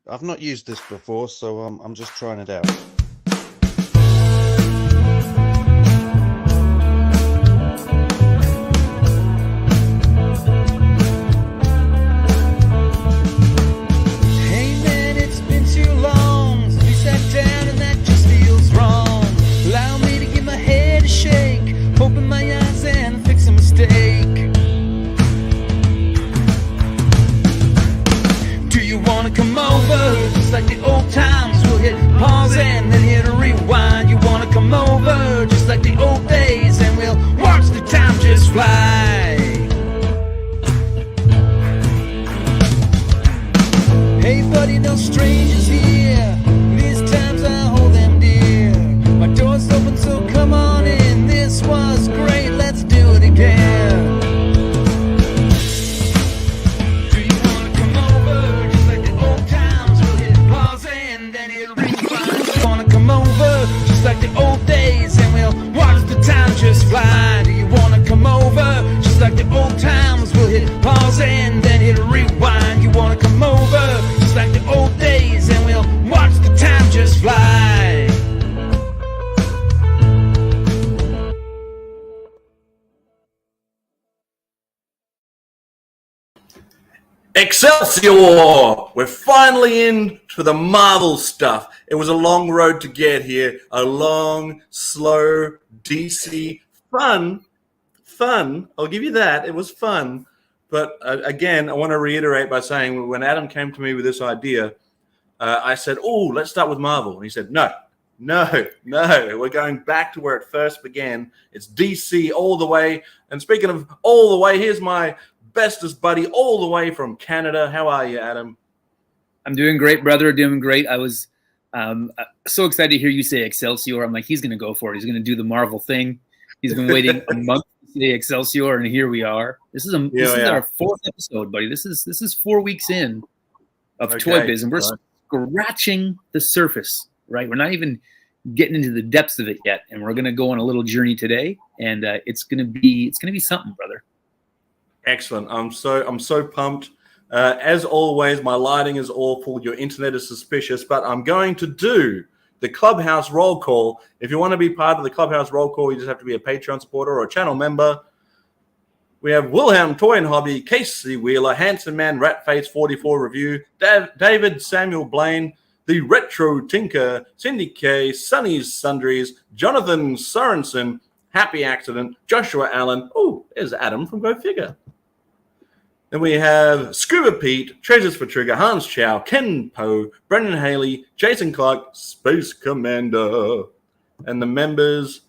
I've not used this before, so I'm just trying it out. Excelsior! We're finally into the Marvel stuff. It was a long road to get here. A long, slow, DC, fun. I'll give you that. It was fun. But again, I want to reiterate by saying when Adam came to me with this idea, I said, let's start with Marvel. And he said, no. We're going back to where it first began. It's DC all the way. And speaking of all the way, here's my bestest buddy all the way from Canada. How are you, Adam? I'm doing great, brother. Doing great. I was so excited to hear you say Excelsior. I'm like, he's going to go for it. He's going to do the Marvel thing. He's been waiting a month to say Excelsior, and here we are. This is our fourth episode, buddy. This is 4 weeks in of Toy Biz, and we're scratching the surface. Right? We're not even getting into the depths of it yet, and we're going to go on a little journey today, and it's going to be something, brother. Excellent. I'm so pumped. As always, my lighting is awful. Your internet is suspicious, but I'm going to do the Clubhouse roll call. If you want to be part of the Clubhouse roll call, you just have to be a Patreon supporter or a channel member. We have Wilhelm Toy and Hobby, Casey Wheeler, Handsome Man, Ratface 44 Review, David Samuel Blaine, The Retro Tinker, Cindy K, Sonny's Sundries, Jonathan Sorensen, Happy Accident, Joshua Allen. There's Adam from Gofigure. Then we have Scuba Pete, Treasures for Trigger, Hans Chow, Ken Poe, Brendan Haley, Jason Clark, Space Commander. And the members,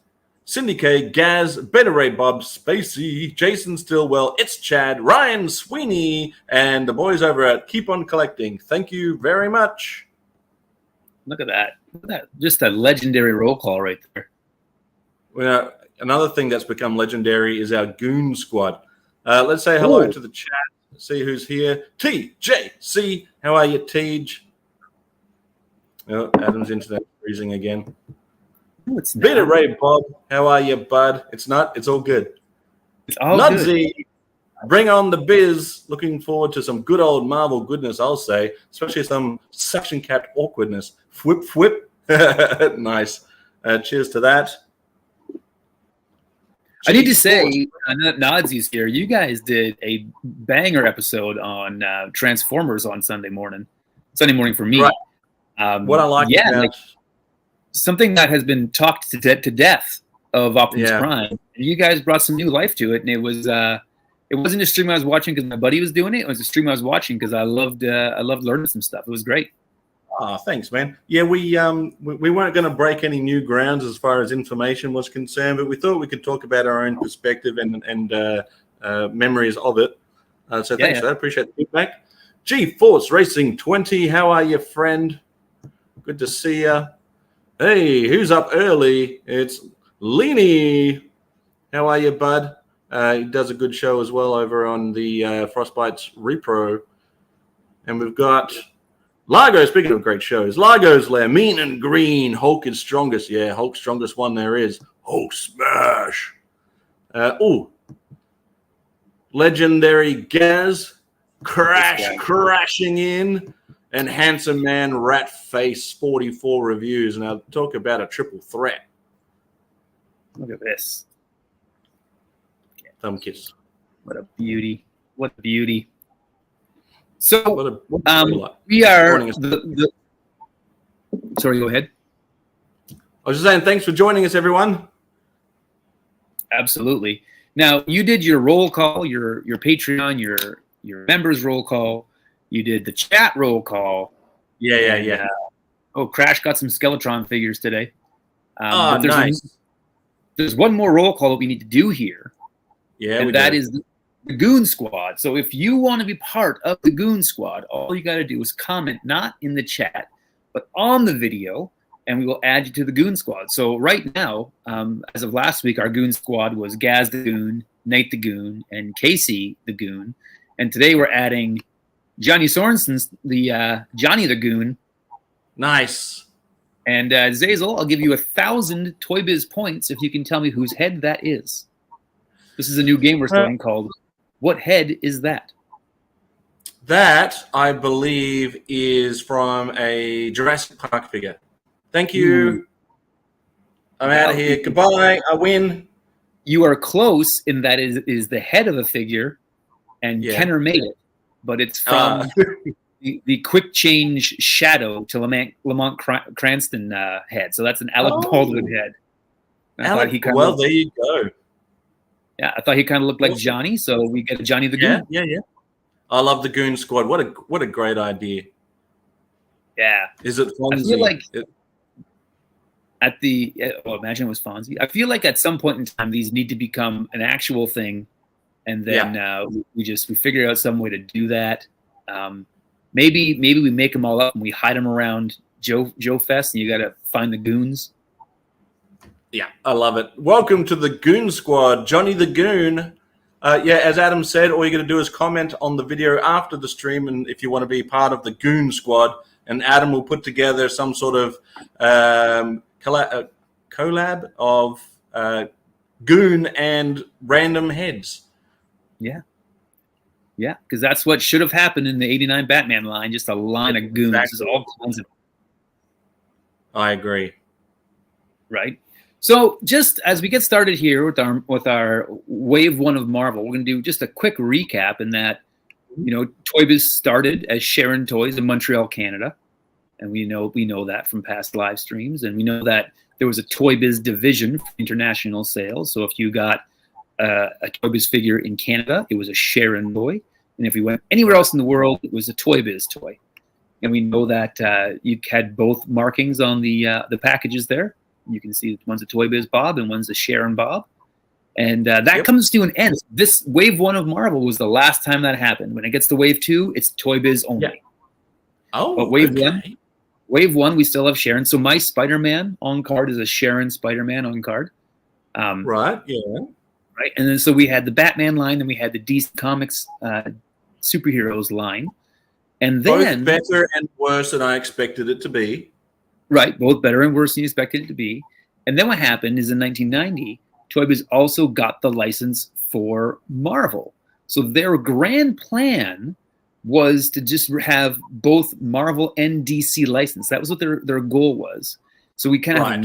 Cindy K, Gaz, Better Ray Bob, Spacey, Jason Stillwell, It's Chad, Ryan Sweeney, and the boys over at Keep On Collecting. Thank you very much. Look at that. Just a legendary roll call right there. Well, another thing that's become legendary is our Goon Squad. Let's say hello to the chat. See who's here. TJC, how are you, Tej? Oh, Adam's internet freezing again. No, it's not. Beta Ray Bob, how are you, bud? It's not. It's all good. It's all Nudsy, good. Bring on the biz. Looking forward to some good old Marvel goodness, I'll say. Especially some suction-capped awkwardness. Whip. Nice. Cheers to that. I need to say, Nodsy's here. You guys did a banger episode on Transformers on Sunday morning for me. Right. What I like about something that has been talked to death of Optimus Prime. You guys brought some new life to it, and it wasn't a stream I was watching because my buddy was doing it. It was a stream I was watching because I loved learning some stuff. It was great. Oh, thanks, man. Yeah, we weren't going to break any new grounds as far as information was concerned, but we thought we could talk about our own perspective and memories of it. So thanks for that. Appreciate the feedback. G-Force Racing 20, how are you, friend? Good to see you. Hey, who's up early? It's Leany. How are you, bud? He does a good show as well over on the Frostbite's Repro. And we've got Largo, speaking of great shows, Largo's Lair, Mean and Green, Hulk is strongest. Yeah, Hulk's strongest one there is. Hulk smash. Legendary Gaz, crashing in. and Handsome Man Rat Face 44 reviews. Now talk about a triple threat. Look at this. Thumb kiss. What a beauty. What a beauty. So what we are joining us. Sorry, go ahead. I was just saying, thanks for joining us, everyone. Absolutely. Now, you did your roll call, your Patreon, your members roll call. You did the chat roll call. Yeah. Crash got some Skeletron figures today. Oh, nice. There's one more roll call that we need to do here. Yeah, and that is the Goon Squad. So if you want to be part of the Goon Squad, all you got to do is comment not in the chat, but on the video, and we will add you to the Goon Squad. So right now, as of last week, our Goon Squad was Gaz the Goon, Nate the Goon, and Casey the Goon. And today we're adding Johnny Sorensen's the Johnny the Goon. Nice. And Zazel, I'll give you 1,000 Toy Biz points if you can tell me whose head that is. This is a new game we're starting called What Head Is That? That, I believe, is from a Jurassic Park figure. Thank you. I'm out of here. Goodbye. I win. You are close in that is the head of a figure, and Kenner made it. But it's from the quick change shadow to Lamont Cranston head. So that's an Alec Baldwin head. There you go. Yeah, I thought he kind of looked like Johnny, so we get a Johnny the Goon. Yeah. I love the Goon Squad. What a great idea. Yeah. Is it Fonzie? I feel like imagine it was Fonzie. I feel like at some point in time these need to become an actual thing, and then we figure out some way to do that. Maybe we make them all up and we hide them around Joe Fest, and you got to find the goons. Yeah, I love it. Welcome to the Goon Squad, Johnny the Goon. As Adam said, all you got to do is comment on the video after the stream, and if you want to be part of the Goon Squad, and Adam will put together some sort of collab of Goon and random heads. Yeah, because that's what should have happened in the '89 Batman line. Just a line of goons, Exactly. all kinds of. I agree. Right. So just as we get started here with our wave one of Marvel, we're going to do just a quick recap in that, Toy Biz started as Sharon Toys in Montreal, Canada. And we know that from past live streams. And we know that there was a Toy Biz division for international sales. So if you got a Toy Biz figure in Canada, it was a Sharon toy. And if you went anywhere else in the world, it was a Toy Biz toy. And we know that you had both markings on the packages there. You can see one's a Toy Biz Bob and one's a Sharon Bob. And that comes to an end. This wave one of Marvel was the last time that happened. When it gets to wave two, it's Toy Biz only. Yeah. Oh, but wave one, we still have Sharon. So my Spider-Man on card is a Sharon Spider-Man on card. Right, yeah. Right. And then so we had the Batman line, then we had the DC Comics superheroes line. And then both better and worse than I expected it to be. Right, both better and worse than you expected it to be. And then what happened is in 1990, Toy Biz also got the license for Marvel. So their grand plan was to just have both Marvel and DC license. That was what their goal was. So we kind of have a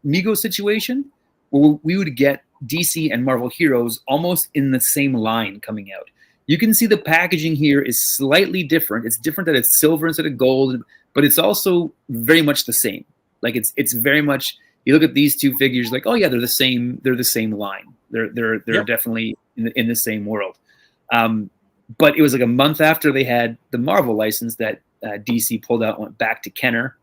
Mego situation where we would get DC and Marvel heroes almost in the same line coming out. You can see the packaging here is slightly different. It's different that it's silver instead of gold, but it's also very much the same. Like it's very much. You look at these two figures, like, oh yeah, they're the same. They're the same line. They're definitely in the same world. But it was like a month after they had the Marvel license that DC pulled out, and went back to Kenner,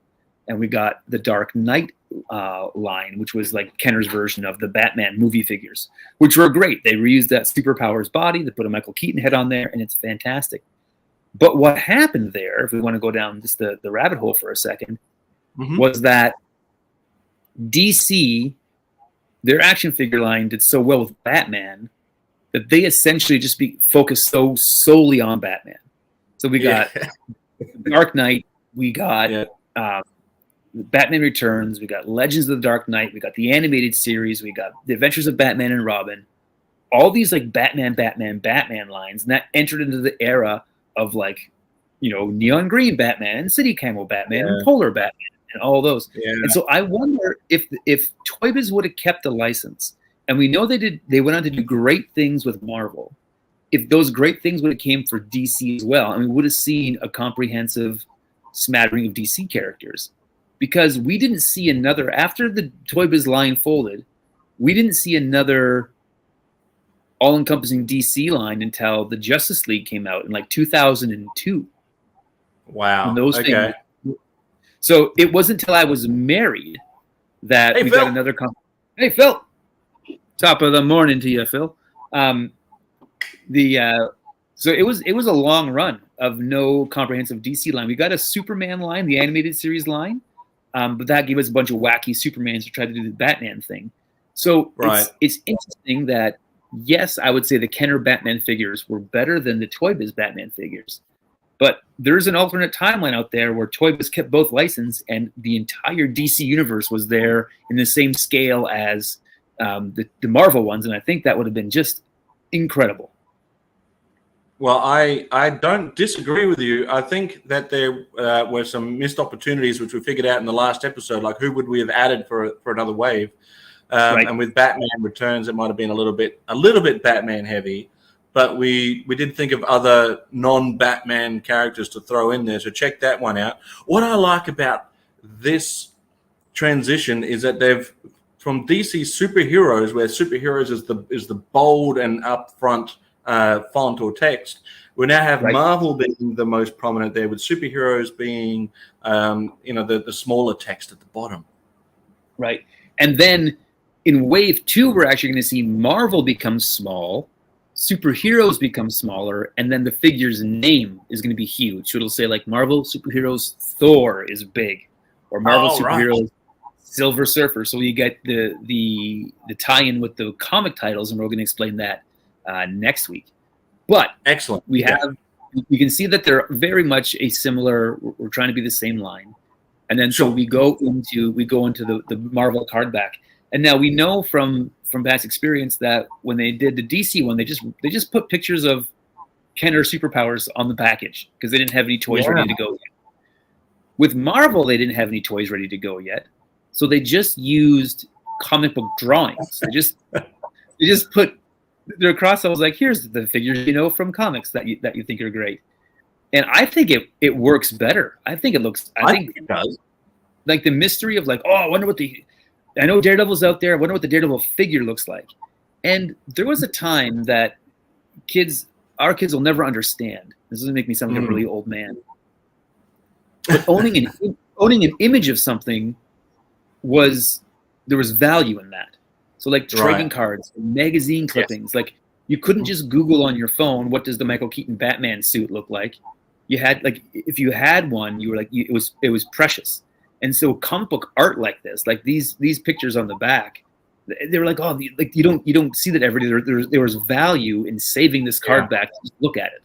and we got the Dark Knight line, which was like Kenner's version of the Batman movie figures, which were great. They reused that Superpowers body. They put a Michael Keaton head on there, and it's fantastic. But what happened there, if we want to go down just the rabbit hole for a second, was that DC, their action figure line did so well with Batman that they essentially just focused solely on Batman. So we got Dark Knight, we got Batman Returns, we got Legends of the Dark Knight, we got the animated series, we got The Adventures of Batman and Robin, all these like Batman lines, and that entered into the era of like neon green Batman and city camo Batman Yeah. and polar Batman and all those. Yeah. And so I wonder if Toy Biz would have kept the license, and we know they went on to do great things with Marvel. If those great things would have came for DC as well, and we would have seen a comprehensive smattering of DC characters, because we didn't see another after the Toy Biz line folded. We didn't see another all-encompassing DC line until the Justice League came out in like 2002. Wow. And those Okay. things. So it wasn't until I was married that Hey, we Phil. got another. Hey, Phil. Top of the morning to you, Phil. So it was a long run of no comprehensive DC line. We got a Superman line, the animated series line, but that gave us a bunch of wacky Supermans to try to do the Batman thing. So Right. it's interesting that, yes, I would say the Kenner Batman figures were better than the Toy Biz Batman figures. But there's an alternate timeline out there where Toy Biz kept both license and the entire DC universe was there in the same scale as the Marvel ones. And I think that would have been just incredible. Well, I don't disagree with you. I think that there were some missed opportunities, which we figured out in the last episode. Like, who would we have added for another wave? Right. And with Batman Returns, it might have been a little bit Batman heavy. But we did think of other non-Batman characters to throw in there. So check that one out. What I like about this transition is that they've, from DC superheroes, where superheroes is the bold and upfront font or text, we now have Right. Marvel being the most prominent there, with superheroes being the smaller text at the bottom. Right. And then in wave 2, we're actually going to see Marvel become small, superheroes become smaller, and then the figure's name is going to be huge. So it'll say like Marvel Superheroes Thor is big, or Marvel Superheroes Silver Surfer. So you get the tie-in with the comic titles, and we're going to explain that next week. But Excellent. we can see that they're very much a similar. We're trying to be the same line, and then so we go into the Marvel card back. And now we know from past experience that when they did the DC one, they just put pictures of Kenner superpowers on the package because they didn't have any toys ready to go yet. With Marvel, they didn't have any toys ready to go yet, so they just used comic book drawings. They just put their cross. I was like, here's the figures from comics that you think are great, and I think it works better. I think it looks. I think it does. Like the mystery of like, oh, I wonder what I know Daredevil's out there. I wonder what the Daredevil figure looks like. And there was a time that our kids will never understand. This doesn't make me sound like a really old man. But owning an image of something there was value in that. So like trading cards, magazine clippings, like you couldn't just Google on your phone, what does the Michael Keaton Batman suit look like? You had like, if you had one, you were like, it was precious. And so comic book art like this, like these pictures on the back, they were like, oh, like you don't see that every day. There was value in saving this card back to just look at it.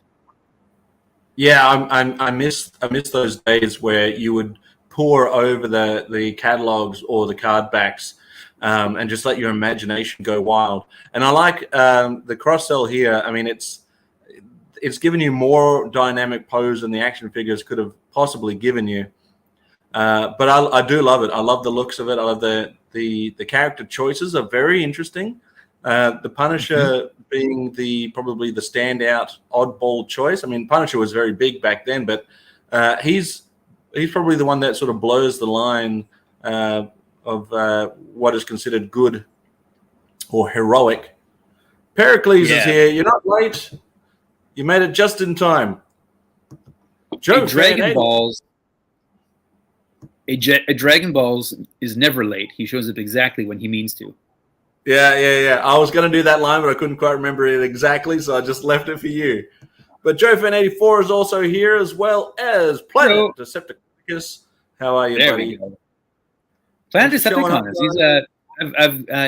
Yeah, I miss those days where you would pore over the catalogs or the card backs and just let your imagination go wild. And I like the cross sell here. I mean, it's given you more dynamic pose than the action figures could have possibly given you. But I do love it. I love the looks of it. I love the character choices are very interesting. The Punisher being probably the standout oddball choice. I mean, Punisher was very big back then, but he's probably the one that sort of blows the line of what is considered good or heroic. Pericles is here. You're not late. You made it just in time. Joe, Dragon Balls. A Dragon Balls is never late. He shows up exactly when he means to. Yeah. I was going to do that line, but I couldn't quite remember it exactly, so I just left it for you. But JoeFan84 is also here, as well as Planet Decepticus. How are you, buddy? Planet Decepticus.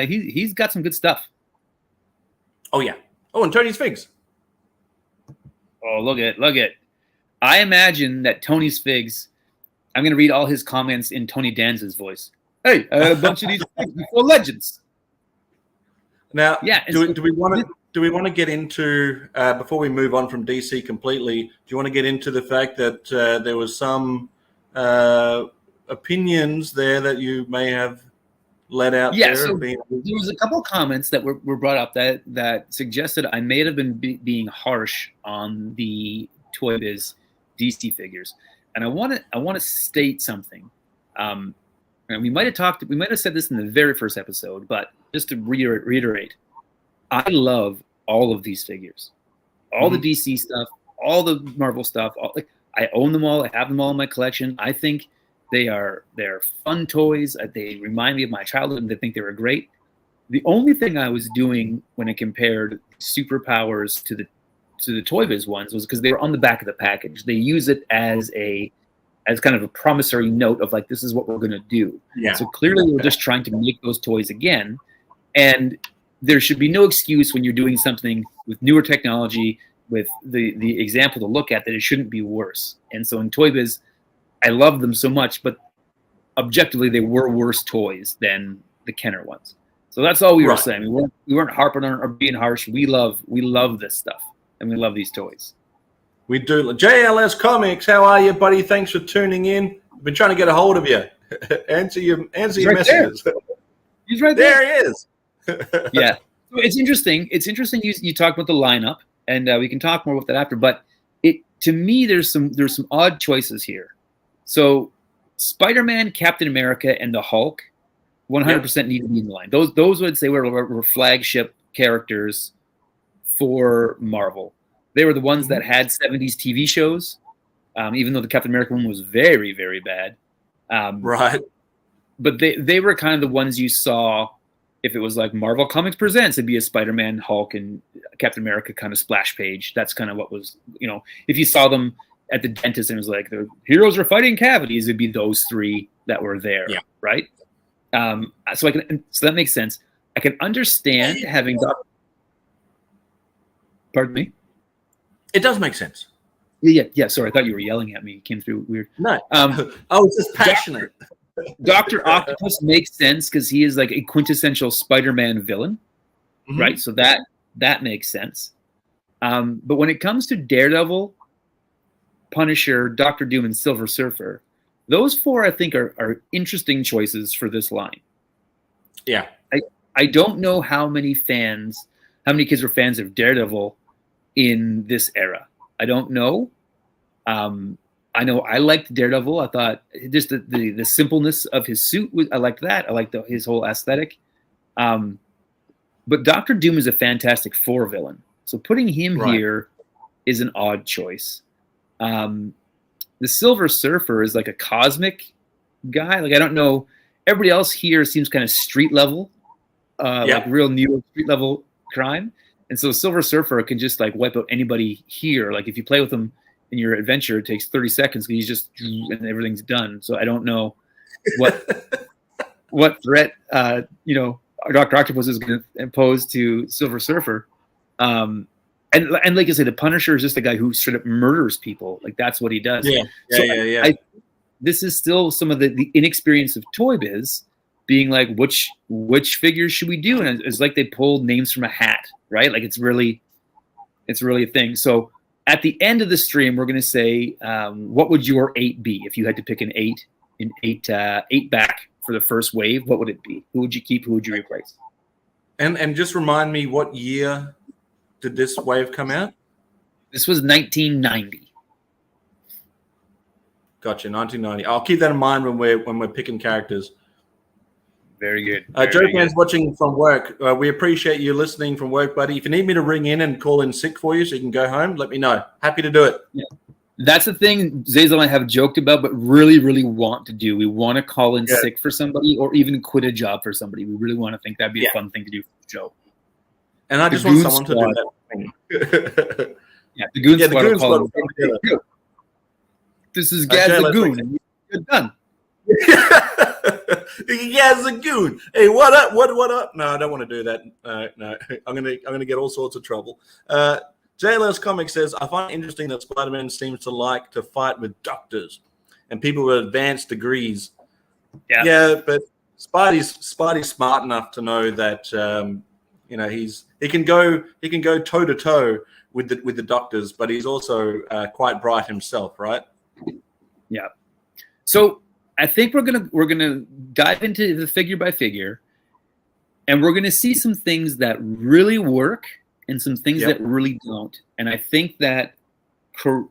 He's got some good stuff. Oh yeah. Oh, and Tony's Figs. Oh, look at. I imagine that Tony's Figs. I'm going to read all his comments in Tony Danza's voice. Hey, I had a bunch of these things before Legends. Now, do we want do we want to get into before we move on from DC completely? Do you want to get into the fact that there was some opinions there that you may have let out there? So there was a couple of comments that were brought up that suggested I may have been being harsh on the Toy Biz DC figures, and I want to state something. And we might have said this in the very first episode, but just to reiterate, I love all of these figures, all the DC stuff, all the Marvel stuff. I own them all. I have them all in my collection. I think they're fun toys. They remind me of my childhood, and I think they were great. The only thing I was doing when I compared superpowers to the Toy Biz ones was because they were on the back of the package. They use it as kind of a promissory note of like, this is what we're going to do. Yeah. So clearly we're just trying to make those toys again. And there should be no excuse when you're doing something with newer technology, with the example to look at, that it shouldn't be worse. And so in Toy Biz, I love them so much, but objectively they were worse toys than the Kenner ones. So that's all we were saying. We weren't harping on or being harsh. We love this stuff, and we love these toys. We do. JLS Comics, how are you, buddy? Thanks for tuning in. I've been trying to get a hold of you. answer your messages. He's right there. There he is. Yeah. So it's interesting. It's interesting you talk about the lineup, and we can talk more about that after. But to me, there's some odd choices here. So Spider-Man, Captain America, and the Hulk 100% need to be in the line. Those would say were flagship characters for Marvel. They were the ones that had 70s TV shows, even though the Captain America one was very, very bad. Right. But they were kind of the ones you saw if it was like Marvel Comics Presents, it'd be a Spider-Man, Hulk, and Captain America kind of splash page. That's kind of what was, if you saw them at the dentist and it was like, the heroes are fighting cavities, it'd be those three that were there, right? So that makes sense. I can understand having... Pardon me? It does make sense. Yeah. Sorry, I thought you were yelling at me. It came through weird. No. I was just passionate. Dr. Octopus makes sense because he is like a quintessential Spider-Man villain, right? So that makes sense. But when it comes to Daredevil, Punisher, Dr. Doom, and Silver Surfer, those four I think are interesting choices for this line. Yeah. I don't know how many kids were fans of Daredevil in this era. I don't know. I know I liked Daredevil. I thought just the simpleness of his suit. I liked that. I liked his whole aesthetic. But Dr. Doom is a Fantastic Four villain. So putting him here is an odd choice. The Silver Surfer is like a cosmic guy. Like, I don't know. Everybody else here seems kind of street level, like real New York street level crime. And so Silver Surfer can just like wipe out anybody here. Like if you play with him in your adventure, it takes 30 seconds because he's just, and everything's done. So I don't know what threat, Dr. Octopus is going to impose to Silver Surfer. And like I said, the Punisher is just a guy who straight up murders people. Like that's what he does. Yeah. This is still some of the inexperience of Toy Biz being like, which figures should we do? And it's like they pulled names from a hat, right? Like it's really a thing. So at the end of the stream, we're going to say, what would your 8 be? If you had to pick an 8 back for the first wave, what would it be? Who would you keep? Who would you replace? And just remind me, what year did this wave come out? This was 1990. Gotcha, 1990. I'll keep that in mind when we're picking characters. Very good. Joe Pan's watching from work. We appreciate you listening from work, buddy. If you need me to ring in and call in sick for you so you can go home, let me know. Happy to do it. Yeah. That's the thing Zazel and I have joked about, but really, really want to do. We want to call in sick for somebody or even quit a job for somebody. We really want to think that'd be a fun thing to do for the show. And I just want someone to do that thing. The Goon Squad will call in. This is Gaz the Goon, and you're done. Gaz the Goon. Hey, what up? What up? No, I don't want to do that. No, I'm gonna get all sorts of trouble. JLS Comics says, I find it interesting that Spider-Man seems to like to fight with doctors and people with advanced degrees. Yeah, but Spidey's smart enough to know that You know, he can go toe to toe with the doctors, but he's also quite bright himself, right? Yeah. So I think we're gonna dive into the figure by figure, and we're gonna see some things that really work and some things that really don't. And I think that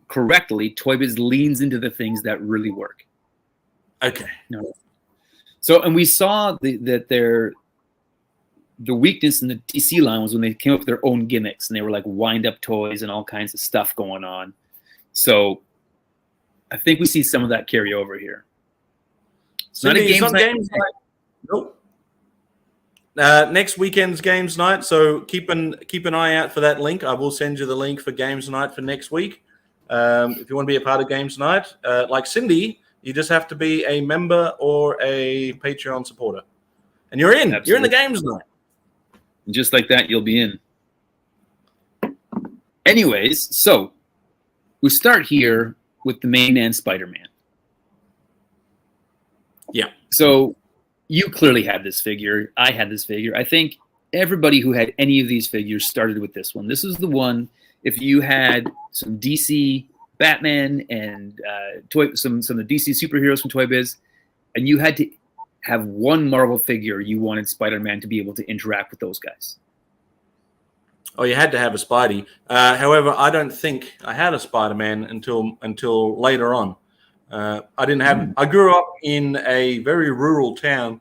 correctly, Toy Biz leans into the things that really work. Okay. No. So, and we saw that the weakness in the DC line was when they came up with their own gimmicks, and they were like wind-up toys and all kinds of stuff going on. So I think we see some of that carry over here. It's not a games night. Nope. Next weekend's games night, so keep an eye out for that link. I will send you the link for games night for next week. If you want to be a part of games night, like Cindy, you just have to be a member or a Patreon supporter, and you're in. Absolutely. You're in the games night. Just like that, you'll be in. Anyways, so we start here with the main man, Spider-Man. Yeah. So you clearly had this figure. I had this figure. I think everybody who had any of these figures started with this one. This was the one. If you had some DC Batman and some of the DC superheroes from Toy Biz, and you had to have one Marvel figure, you wanted Spider-Man to be able to interact with those guys. Oh, you had to have a Spidey. However, I don't think I had a Spider-Man until later on. I didn't have. I grew up in a very rural town,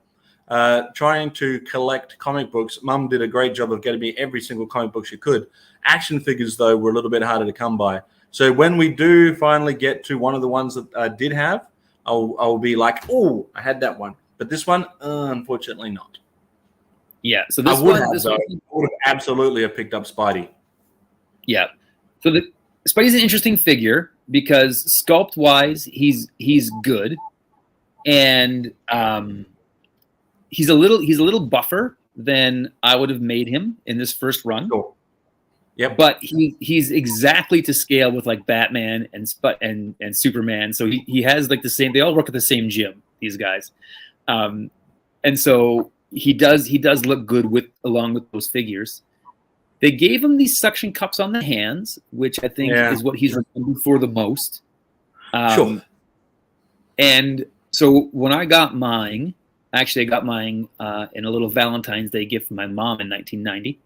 trying to collect comic books. Mum did a great job of getting me every single comic book she could. Action figures, though, were a little bit harder to come by. So when we do finally get to one of the ones that I did have, I'll be like, oh, I had that one. But this one, unfortunately not. Yeah. So this I would have absolutely have picked up Spidey. Yeah. So Spidey's an interesting figure because sculpt-wise, he's good, and he's a little buffer than I would have made him in this first run. Cool. Yep. But he's exactly to scale with like Batman and Superman. So he has like the same. They all work at the same gym. These guys, and so he does look good along with those figures. They gave him these suction cups on the hands, which I think is what he's remembered for the most. Sure. And so when I got mine, actually I got mine in a little Valentine's Day gift from my mom in 1990.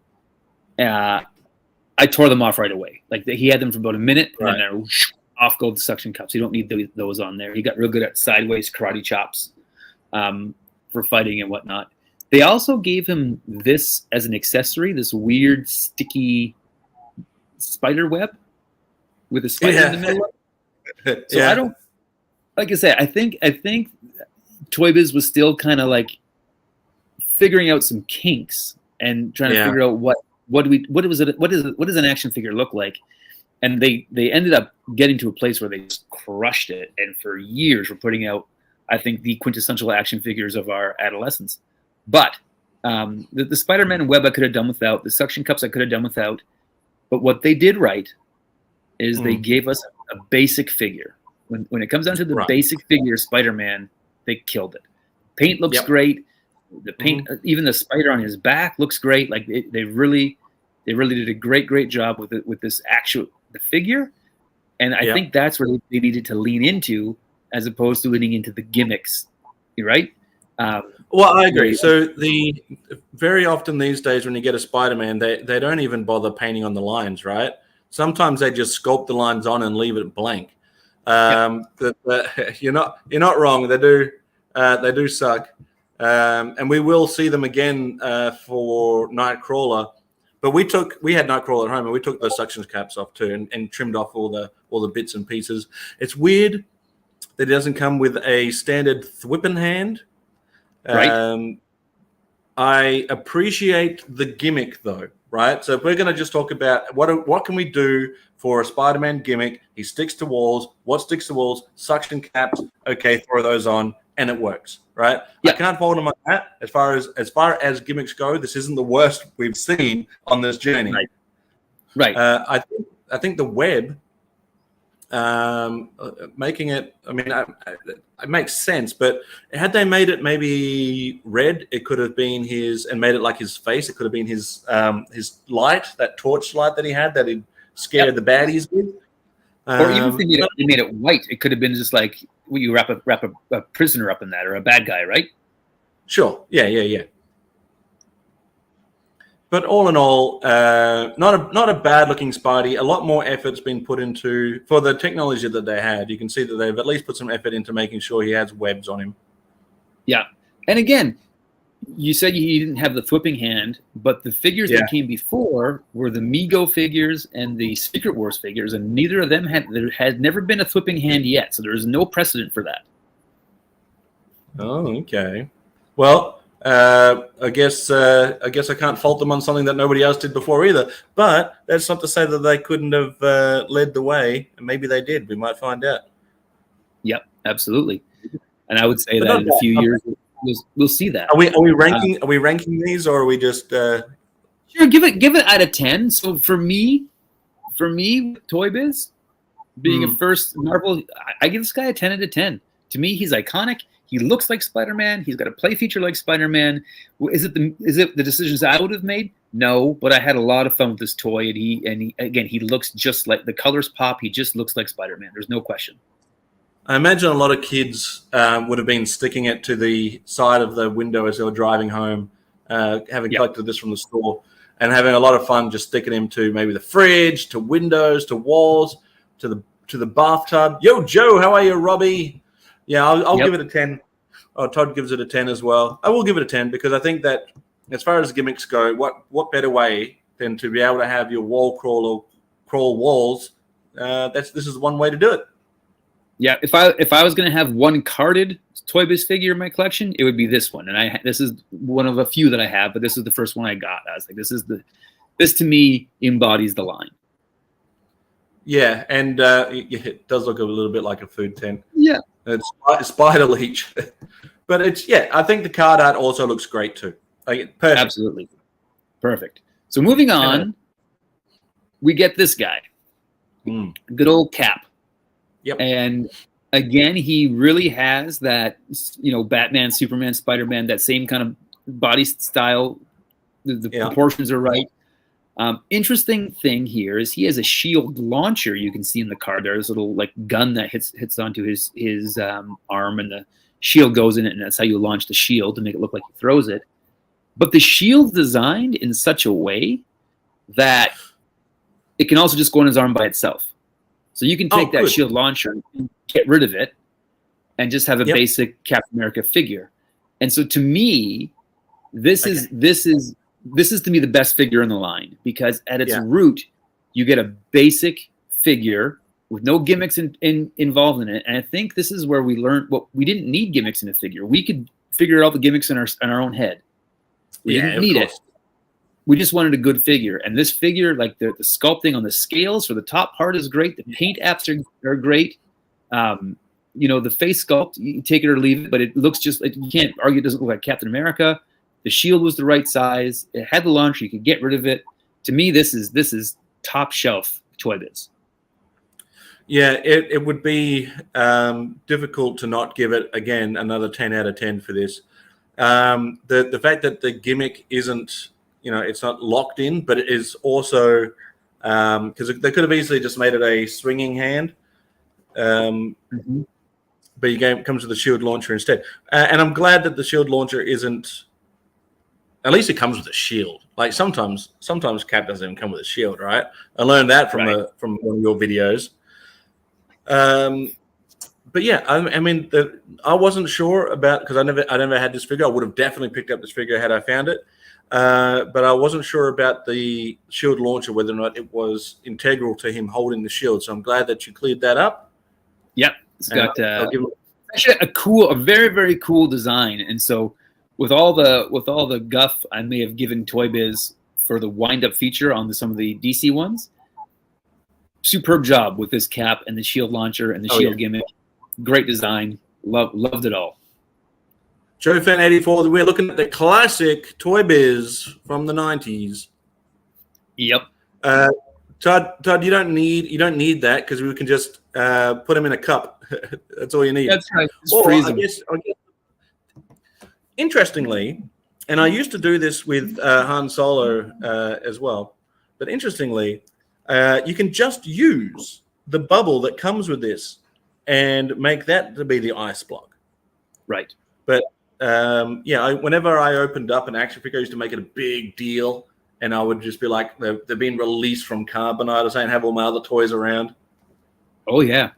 I tore them off right away. Like he had them for about a minute, and then off go the suction cups. You don't need those on there. He got real good at sideways karate chops for fighting and whatnot. They also gave him this as an accessory, this weird sticky spider web with a spider in the middle of it. So I don't, like I said, I think Toy Biz was still kind of like figuring out some kinks and trying to figure out what does an action figure look like, and they ended up getting to a place where they just crushed it, and for years were putting out, I think, the quintessential action figures of our adolescence. But the Spider-Man web I could have done without, the suction cups I could have done without, but what they did right is they gave us a basic figure. When it comes down to the basic figure Spider-Man, they killed it. Paint looks great. The paint, even the spider on his back looks great. Like they really did a great job with the figure, and I think that's where they needed to lean into, as opposed to leaning into the gimmicks. You're right. Well, I agree. So very often these days when you get a Spider-Man, they don't even bother painting on the lines, right? Sometimes they just sculpt the lines on and leave it blank. You're not wrong. They do suck. And we will see them again for Nightcrawler. But we had Nightcrawler at home, and we took the suction caps off too, and trimmed off all the bits and pieces. It's weird that it doesn't come with a standard thwipping hand. Right. I appreciate the gimmick though, right? So if we're going to just talk about what can we do for a Spider-Man gimmick? He sticks to walls. What sticks to walls? Suction caps. Okay, throw those on, and it works, right? Yeah. I can't fault him on that. As far as gimmicks go, this isn't the worst we've seen on this journey. Right. I think the web making it. I mean, it makes sense. But had they made it maybe red, it could have been his, and made it like his face. It could have been his light, that torch light that he had that he scared the baddies with. Or even if they made it white, it could have been just like you wrap a prisoner up in that, or a bad guy, right? Sure. Yeah. But all in all, not a bad-looking Spidey. A lot more effort's been put into, for the technology that they had. You can see that they've at least put some effort into making sure he has webs on him. Yeah. And again, you said he didn't have the flipping hand, but the figures that came before were the Mego figures and the Secret Wars figures, and neither of them there had never been a flipping hand yet, so there is no precedent for that. Oh, okay. Well, I guess I can't fault them on something that nobody else did before either. But that's not to say that they couldn't have led the way, and maybe they did. We might find out. Yep, absolutely. And I would say that in a few years we'll see that. Are we ranking? Are we ranking these, or are we just? Sure, give it out of 10. So for me, Toy Biz being a first Marvel, I give this guy a 10 out of 10. To me, he's iconic. He looks like Spider-Man. He's got a play feature like Spider-Man. Is it the decisions I would have made? No, but I had a lot of fun with this toy, and he looks just like, the colors pop. He just looks like Spider-Man. There's no question. I imagine a lot of kids would have been sticking it to the side of the window as they were driving home, having collected this from the store, and having a lot of fun just sticking him to maybe the fridge, to windows, to walls, to the bathtub. Yo, Joe, how are you, Robbie? Yeah, I'll give it a 10. Oh, Todd gives it a 10 as well. I will give it a 10 because I think that as far as gimmicks go, what better way than to be able to have your wall crawl walls? This is one way to do it. Yeah, if I was going to have one carded Toy Biz figure in my collection, it would be this one. And this is one of a few that I have, but this is the first one I got. I was like, this to me embodies the line. Yeah, and it does look a little bit like a food tent. Yeah. It's spider leech. But I think the card art also looks great too. Like, perfect. Absolutely. Perfect. So moving on, we get this guy. Good old Cap. Yep. And again, he really has that, Batman, Superman, Spider-Man, that same kind of body style. The proportions are right. Interesting thing here is he has a shield launcher. You can see in the card there's a little like gun that hits onto his arm, and the shield goes in it, and that's how you launch the shield to make it look like he throws it. But the shield's designed in such a way that it can also just go on his arm by itself. So you can take that shield launcher and get rid of it and just have a basic Captain America figure. And so to me, this is to me the best figure in the line, because at its root, you get a basic figure with no gimmicks involved in it. And I think this is where we learned what we didn't need gimmicks in a figure. We could figure out the gimmicks in our own head. We didn't need it. We just wanted a good figure. And this figure, like the sculpting on the scales for the top part is great. The paint apps are great. The face sculpt, you take it or leave it, but it looks just like, you can't argue it doesn't look like Captain America. The shield was the right size. It had the launcher. You could get rid of it. To me, this is top shelf Toy Biz. Yeah, it would be difficult to not give it, again, another 10 out of 10 for this. The fact that the gimmick isn't, it's not locked in, but it is also, because they could have easily just made it a swinging hand. But it comes with the shield launcher instead. And I'm glad that the shield launcher isn't, at least it comes with a shield. Like sometimes Cap doesn't even come with a shield, right? I learned that from one of your videos. But yeah, I mean, I wasn't sure about, because I never had this figure. I would have definitely picked up this figure had I found it. But I wasn't sure about the shield launcher, whether or not it was integral to him holding the shield. So I'm glad that you cleared that up. Yep, it's got actually a very, very cool design. And so with all the guff I may have given Toy Biz for the wind-up feature on some of the DC ones, superb job with this Cap and the shield launcher and the shield gimmick. Great design. Loved it all. Joe Fan 84, we're looking at the classic Toy Biz from the 90s. Yep. Todd, you don't need that because we can just put them in a cup. That's all you need. That's right. Or I guess, interestingly, and I used to do this with Han Solo as well, but interestingly, you can just use the bubble that comes with this and make that to be the ice block. Right. But whenever I opened up an action figure, I used to make it a big deal, and I would just be like, they're being released from Carbonite or saying, have all my other toys around. Oh yeah,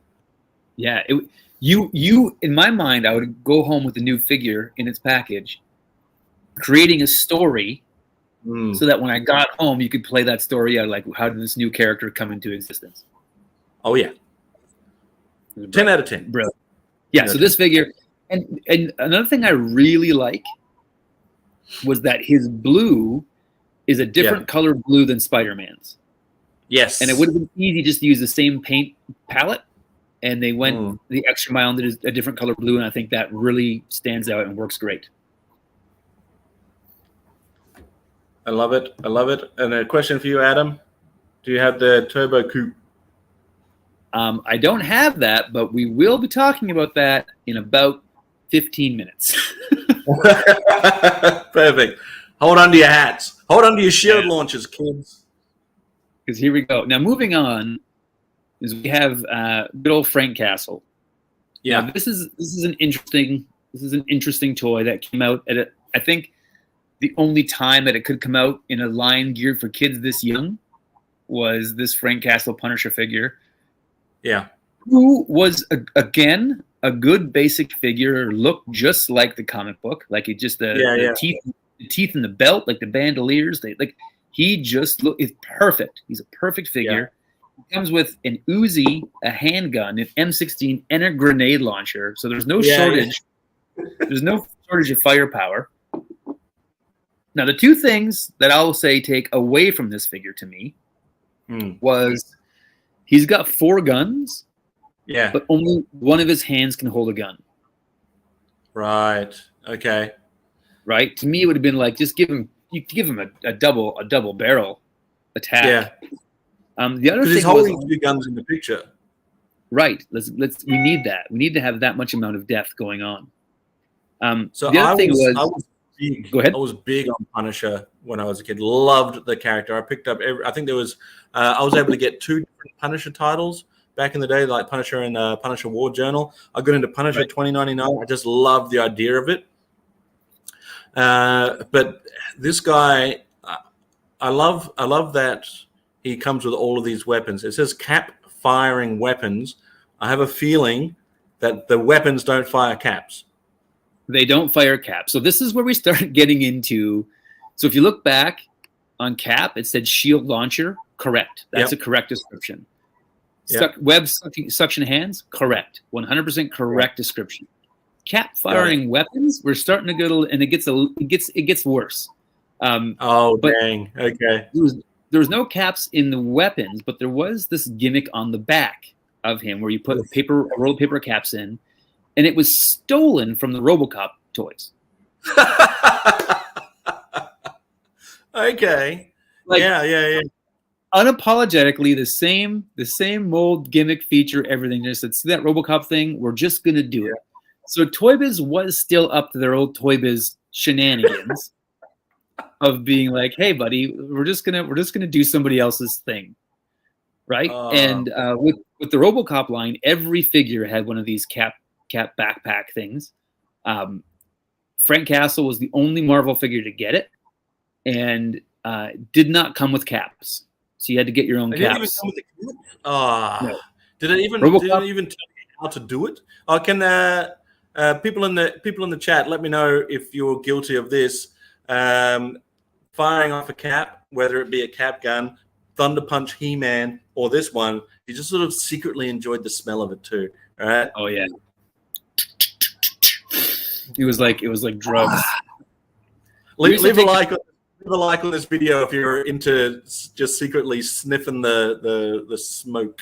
yeah. You in my mind, I would go home with a new figure in its package, creating a story, so that when I got home, you could play that story out. Like, how did this new character come into existence? Oh yeah, 10 out of 10. Brilliant. Yeah. So this figure, and another thing I really like was that his blue is a different color blue than Spider-Man's. Yes. And it would have been easy just to use the same paint palette, and they went the extra mile and did a different color blue, and I think that really stands out and works great. I love it. I love it. And a question for you, Adam. Do you have the Turbo Coupe? I don't have that, but we will be talking about that in about 15 minutes. Perfect. Hold on to your hats. Hold on to your shield launchers, kids. Because here we go. Now, moving on, is we have good old Frank Castle. Yeah, now, this is an interesting toy that came out at I think the only time that it could come out in a line geared for kids this young was this Frank Castle Punisher figure. Yeah, who was again a good basic figure, looked just like the comic book, like it just the teeth in the belt, like the bandoliers. He just is perfect. He's a perfect figure. Yeah. He comes with an Uzi, a handgun, an M16, and a grenade launcher. So there's no shortage. Yeah. There's no shortage of firepower. Now, the two things that I'll say take away from this figure to me was he's got 4 guns, but only one of his hands can hold a gun. Right. Okay. Right. To me, it would have been like just give him a double barrel attack. Yeah. The other thing he's holding 2 guns in the picture. Right. We need that. We need to have that much amount of death going on. So the other thing was I was big. Go ahead. I was big on Punisher when I was a kid. Loved the character. I picked up I think there was I was able to get 2 different Punisher titles back in the day, like Punisher and Punisher War Journal. I got into Punisher 2099. I just loved the idea of it. But this guy, I love that he comes with all of these weapons. It says cap firing weapons. I have a feeling that the weapons don't fire caps. They don't fire cap. So this is where we start getting into. So if you look back on cap, it said shield launcher. Correct. That's a correct description. Web suction hands. Correct. 100% correct description. Cap firing weapons. We're starting to go, and it gets worse. Dang. Okay. There was no caps in the weapons, but there was this gimmick on the back of him where you put a roll of paper caps in. And it was stolen from the RoboCop toys. Okay. Unapologetically, the same mold, gimmick, feature, everything. Just see that RoboCop thing. We're just gonna do it. So Toy Biz was still up to their old Toy Biz shenanigans of being like, "Hey, buddy, we're just gonna do somebody else's thing." Right. And with the RoboCop line, every figure had one of these cap backpack things. Frank Castle was the only Marvel figure to get it, and did not come with caps. So you had to get your own caps. Didn't even come with the caps? No. Did it even tell you how to do it? Can people in the chat let me know if you're guilty of this? Firing off a cap, whether it be a cap gun, Thunder Punch, He-Man, or this one, you just sort of secretly enjoyed the smell of it too. All right. Oh yeah. It was like drugs. Leave a like on this video if you're into just secretly sniffing the smoke.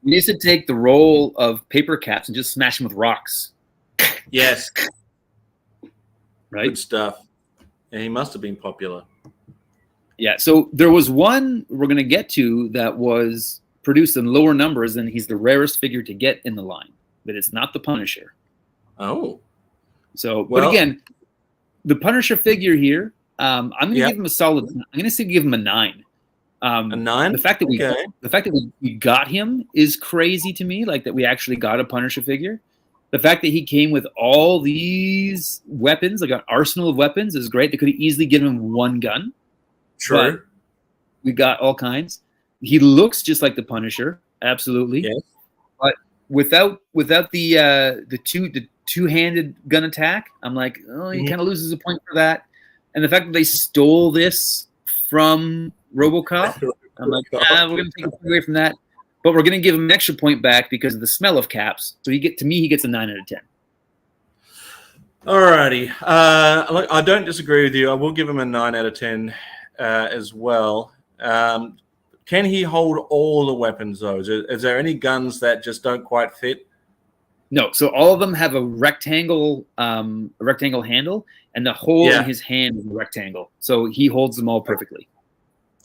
We used to take the roll of paper caps and just smash them with rocks. Yes. Right. Good stuff. Yeah, he must have been popular. Yeah. So there was one we're going to get to that was produced in lower numbers, and he's the rarest figure to get in the line. But it's not the Punisher. Oh. So, Well, but again, the Punisher figure here, I'm going to Yeah. give him a solid. I'm going to say give him a 9. A 9? The fact that Okay. we got him is crazy to me. Like that we actually got a Punisher figure. The fact that he came with all these weapons, like an arsenal of weapons, is great. They could have easily given him one gun. True. But we got all kinds. He looks just like the Punisher, absolutely. Yes. But without the two-handed gun attack, I'm like, oh, he kind of loses a point for that. And the fact that they stole this from RoboCop, I'm like, we're going to take a point away from that, but we're going to give him an extra point back because of the smell of caps. So he gets a 9 out of 10. Alrighty. Look, I don't disagree with you. I will give him a 9 out of 10 as well. Can he hold all the weapons, though? Is there any guns that just don't quite fit? No. So all of them have a rectangle handle, and the hole in his hand is a rectangle. So he holds them all perfectly.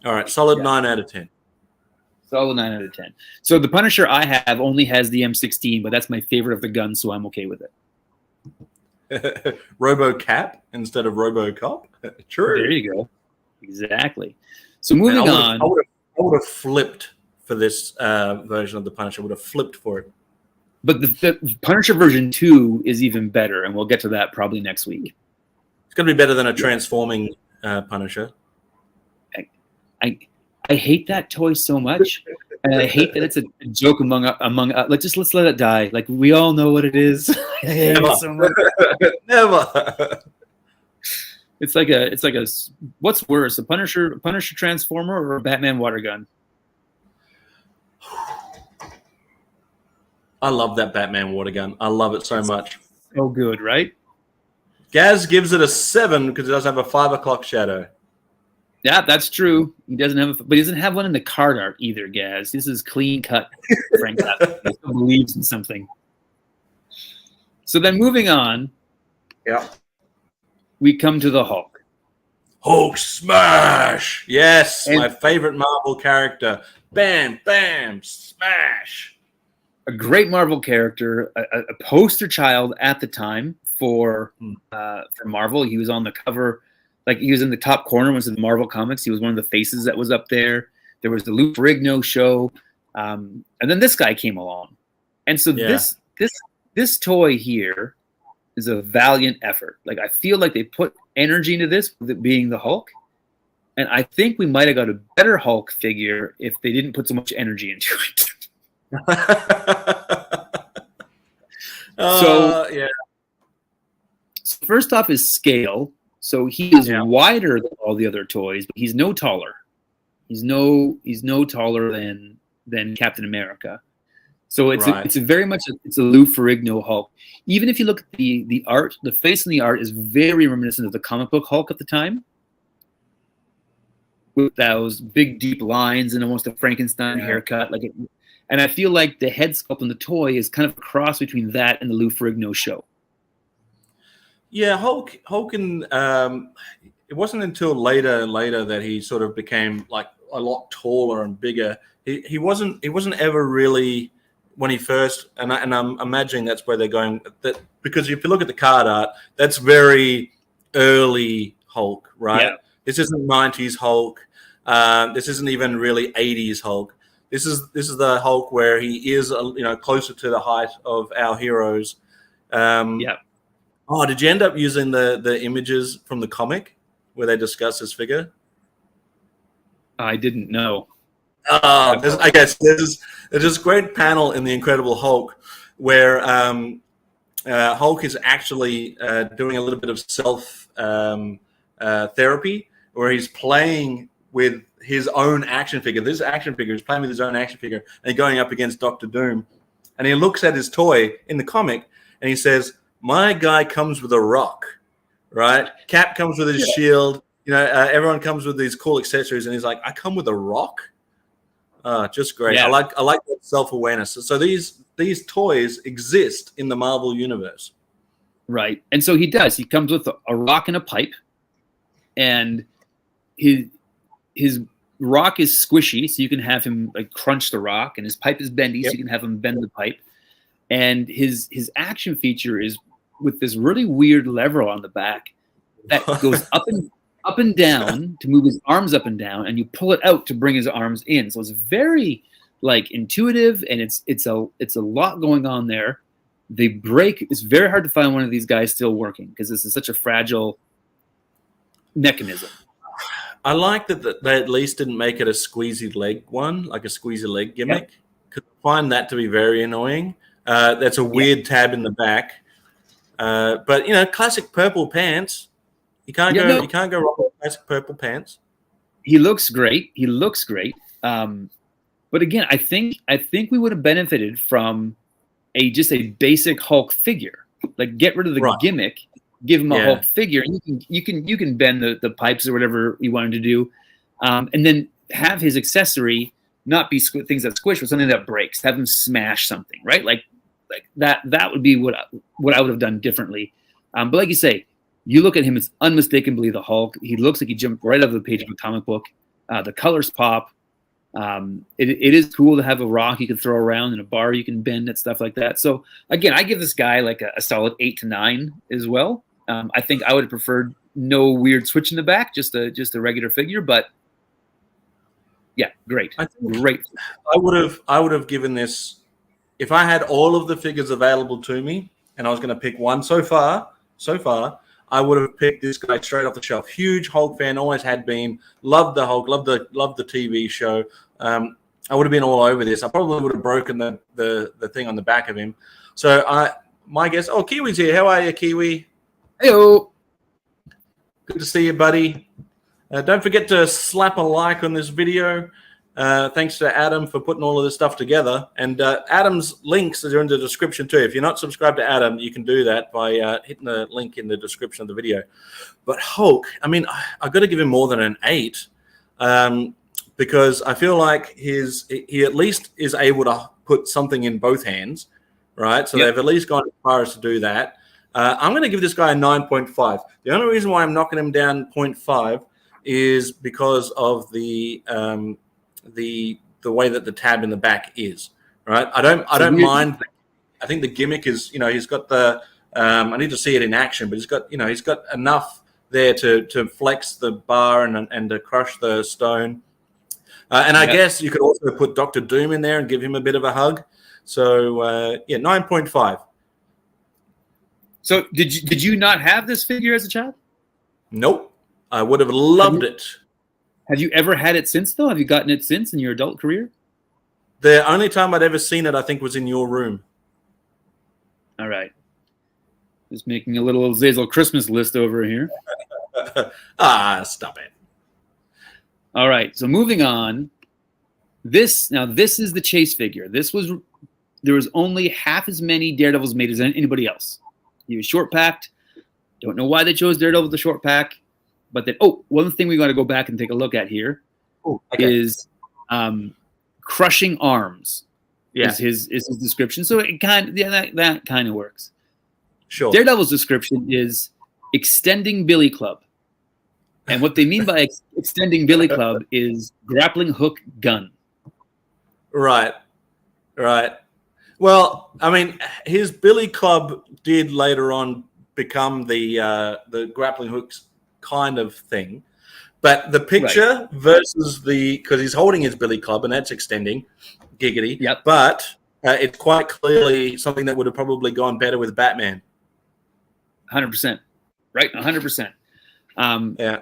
All right. Solid 9 out of 10. Solid 9 out of 10. So the Punisher I have only has the M16, but that's my favorite of the guns, so I'm okay with it. RoboCap instead of RoboCop. True. There you go. Exactly. So moving on. I would have flipped for this version of the Punisher. I would have flipped for it. But the Punisher version 2 is even better, and we'll get to that probably next week. It's going to be better than a transforming Punisher. I hate that toy so much, and I hate that it's a joke among let's let it die. Like we all know what it is. I hate it so much. Never. It's like a what's worse, a Punisher transformer or a Batman water gun? I love that Batman water gun. I love it so much. So good, right? Gaz gives it a 7 because it does have a 5 o'clock shadow. Yeah, that's true. He doesn't have one in the card art either, Gaz. This is clean cut. Frank he still believes in something. So then moving on. Yeah. We come to the Hulk. Hulk smash! Yes, my favorite Marvel character. Bam, bam, smash. A great Marvel character, a poster child at the time for Marvel. He was on the cover, like he was in the top corner of the Marvel comics. He was one of the faces that was up there. There was the Lou Ferrigno show, and then this guy came along, and so this toy here is a valiant effort. Like I feel like they put energy into this, with it being the Hulk, and I think we might have got a better Hulk figure if they didn't put so much energy into it. So first off is scale. So he is wider than all the other toys, but he's no taller. He's no taller than Captain America. So it's a very much a Lou Ferrigno Hulk. Even if you look at the art, the face in the art is very reminiscent of the comic book Hulk at the time, with those big deep lines and almost a Frankenstein haircut. And I feel like the head sculpt on the toy is kind of a cross between that and the Lou Ferrigno show. Yeah, Hulk and it wasn't until later that he sort of became like a lot taller and bigger. He wasn't ever really when he first, and I'm imagining that's where they're going. That because if you look at the card art, that's very early Hulk, right? Yeah. This isn't 90s Hulk. This isn't even really 80s Hulk. This is the Hulk where he is closer to the height of our heroes. Oh, did you end up using the images from the comic where they discuss his figure? I didn't know. I guess there's this great panel in The Incredible Hulk where Hulk is actually doing a little bit of self therapy, where he's playing with his own action figure. This action figure is playing with his own action figure and going up against Dr. Doom. And he looks at his toy in the comic and he says, "My guy comes with a rock," right? Cap comes with his shield. Everyone comes with these cool accessories, and he's like, "I come with a rock." Just great. Yeah. I like that self-awareness. So these toys exist in the Marvel universe, right? And so he does. He comes with a rock and a pipe, and his rock is squishy, so you can have him like crunch the rock, and his pipe is bendy, so you can have him bend the pipe. And his action feature is with this really weird lever on the back that goes up and down to move his arms up and down, and you pull it out to bring his arms in. So it's very like intuitive, and it's a lot going on there. They break. It's very hard to find one of these guys still working because this is such a fragile mechanism. I like that they at least didn't make it a squeezy leg one, like a squeezy leg gimmick. Because I find that to be very annoying. That's a weird tab in the back. But classic purple pants. You can't go wrong with classic purple pants. He looks great. But again, I think we would have benefited from just a basic Hulk figure. Like, get rid of the gimmick, give him a Hulk figure, and you can bend the pipes or whatever you want him to do, and then have his accessory not be things that squish, but something that breaks. Have him smash something, right? Like that. That would be what I would have done differently. But like you say, you look at him; it's unmistakably the Hulk. He looks like he jumped right off the page of a comic book. The colors pop. It is cool to have a rock you can throw around and a bar you can bend and stuff like that. So again, I give this guy like a solid 8 to 9 as well. I think I would have preferred no weird switch in the back, just a regular figure. But yeah, great. Great. I would have given this, if I had all of the figures available to me and I was going to pick one so far, I would have picked this guy straight off the shelf. Huge Hulk fan, always had been. Loved the Hulk, loved the TV show. I would have been all over this. I probably would have broken the thing on the back of him. So my guess. Oh, Kiwi's here. How are you, Kiwi? Heyo. Good to see you, buddy. Don't forget to slap a like on this video. Thanks to Adam for putting all of this stuff together. And Adam's links are in the description too. If you're not subscribed to Adam, you can do that by hitting the link in the description of the video. But Hulk, I mean, I've got to give him more than an 8 because I feel like he at least is able to put something in both hands, right? So they've at least gone as far as to do that. I'm going to give this guy a 9.5. The only reason why I'm knocking him down 0.5 is because of the way that the tab in the back is, right? I don't mind. I think the gimmick is, he's got the. I need to see it in action, but he's got enough there to flex the bar and to crush the stone. And I guess you could also put Dr. Doom in there and give him a bit of a hug. So 9.5. So did you not have this figure as a child? Nope. I would have loved it. Have you ever had it since, though? Have you gotten it since in your adult career? The only time I'd ever seen it, I think, was in your room. All right. Just making a little Zazel Christmas list over here. Stop it. All right. So moving on. This is the chase figure. There was only half as many Daredevils made as anybody else. He was short packed. Don't know why they chose Daredevil with the short pack. But then, one thing we got to go back and take a look at here is crushing arms. Yeah, is his description. So it that kind of works. Sure. Daredevil's description is extending billy club, and what they mean by extending billy club is grappling hook gun. Right. Well, I mean, his billy club did later on become the grappling hooks kind of thing, but the picture versus because he's holding his billy club and that's extending, giggity. Yep. But it's quite clearly something that would have probably gone better with Batman. 100%, right? 100%. Yeah.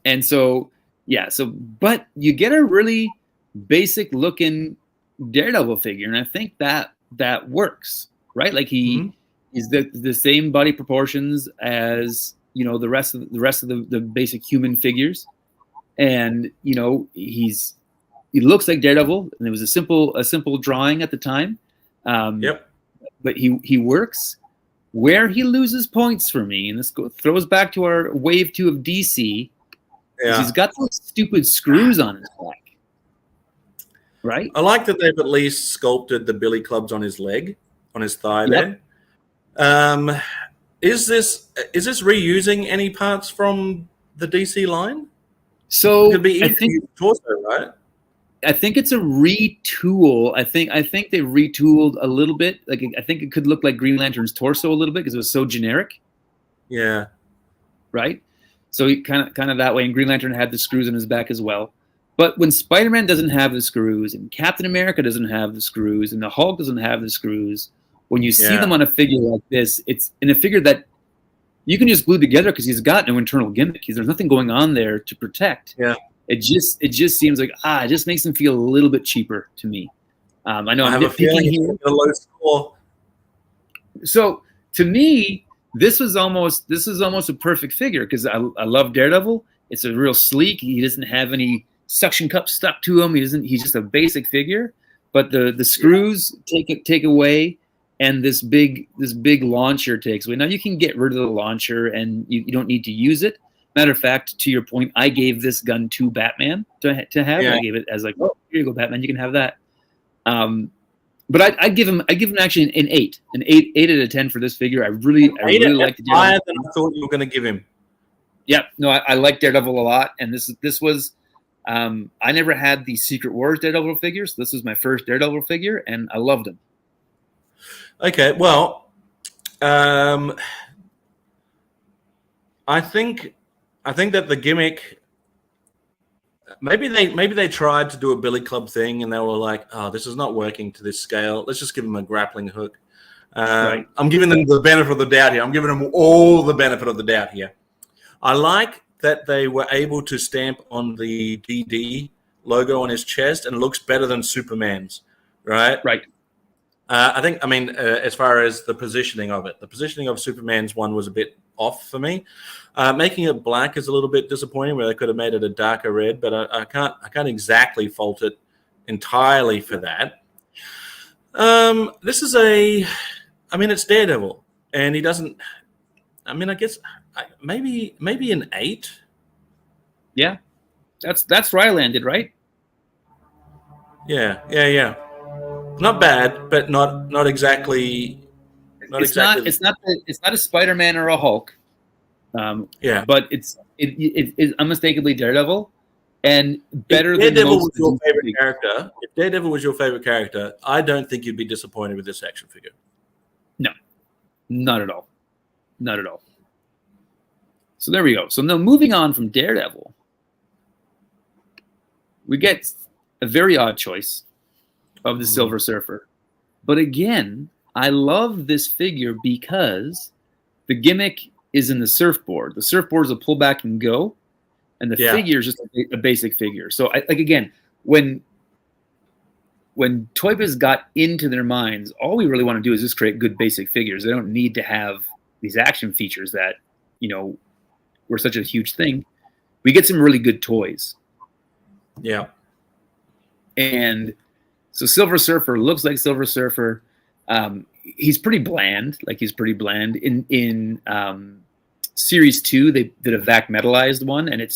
And so but you get a really basic looking Daredevil figure, and I think that works, right? Like he is the same body proportions as the rest of the basic human figures, and he looks like Daredevil, and it was a simple drawing at the time. But he works. Where he loses points for me, and this throws back to our wave 2 of DC, is he's got those stupid screws on his back. Right. I like that they've at least sculpted the billy clubs on his leg, on his thigh there. Is this reusing any parts from the DC line? So It could be easy to use torso, right? I think it's a retool. I think they retooled a little bit. Like I think it could look like Green Lantern's torso a little bit because it was so generic. Yeah. Right. So kind of that way. And Green Lantern had the screws in his back as well. But when Spider-Man doesn't have the screws, and Captain America doesn't have the screws, and the Hulk doesn't have the screws, when you see them on a figure like this, it's in a figure that you can just glue together because he's got no internal gimmick. There's nothing going on there to protect. Yeah. It just seems like it just makes him feel a little bit cheaper to me. I know I I'm have a feeling nitpicking he's here. a low score. So to me, this is almost a perfect figure because I love Daredevil. It's a real sleek. He doesn't have any suction cups stuck to him. He's just a basic figure. But the screws take away, and this big launcher takes away. Now you can get rid of the launcher, and you don't need to use it. Matter of fact, to your point, I gave this gun to Batman to have. Yeah. I gave it as like, oh, here you go, Batman. You can have that. But I'd give him actually an 8 out of 10 for this figure. I really like the higher than I thought you were going to give him. Yeah, no, I like Daredevil a lot, and this was I never had the Secret Wars Daredevil figures. This was my first Daredevil figure, and I loved him. Okay, well, I think that the gimmick, maybe they tried to do a Billy Club thing, and they were like, "Oh, this is not working to this scale. Let's just give them a grappling hook." Right. I'm giving them the benefit of the doubt here. I'm giving them all the benefit of the doubt here. I like that they were able to stamp on the DD logo on his chest, and it looks better than Superman's, right? Right. I mean, as far as the positioning of it, the positioning of Superman's one was a bit off for me. Making it black is a little bit disappointing, where they could have made it a darker red, but I can't exactly fault it entirely for that. This is it's Daredevil, and he doesn't. I mean, I guess maybe an 8. Yeah, that's where I landed, right? Yeah. Not bad, but not exactly. It's not a Spider-Man or a Hulk. Yeah, but it's unmistakably Daredevil, and better if than Daredevil most was your of favorite these character. If Daredevil was your favorite character, I don't think you'd be disappointed with this action figure. No, not at all. Not at all. So there we go. So now moving on from Daredevil, we get a very odd choice of the Silver Surfer. But again, I love this figure because the gimmick is in the surfboard. The surfboard is a pull back and go, and the figure is just a basic figure. So again, when Toy Biz got into their minds, all we really want to do is just create good basic figures. They don't need to have these action features that, were such a huge thing. We get some really good toys. Yeah. And so Silver Surfer looks like Silver Surfer. He's pretty bland. In Series 2, they did a vac metallized one, and it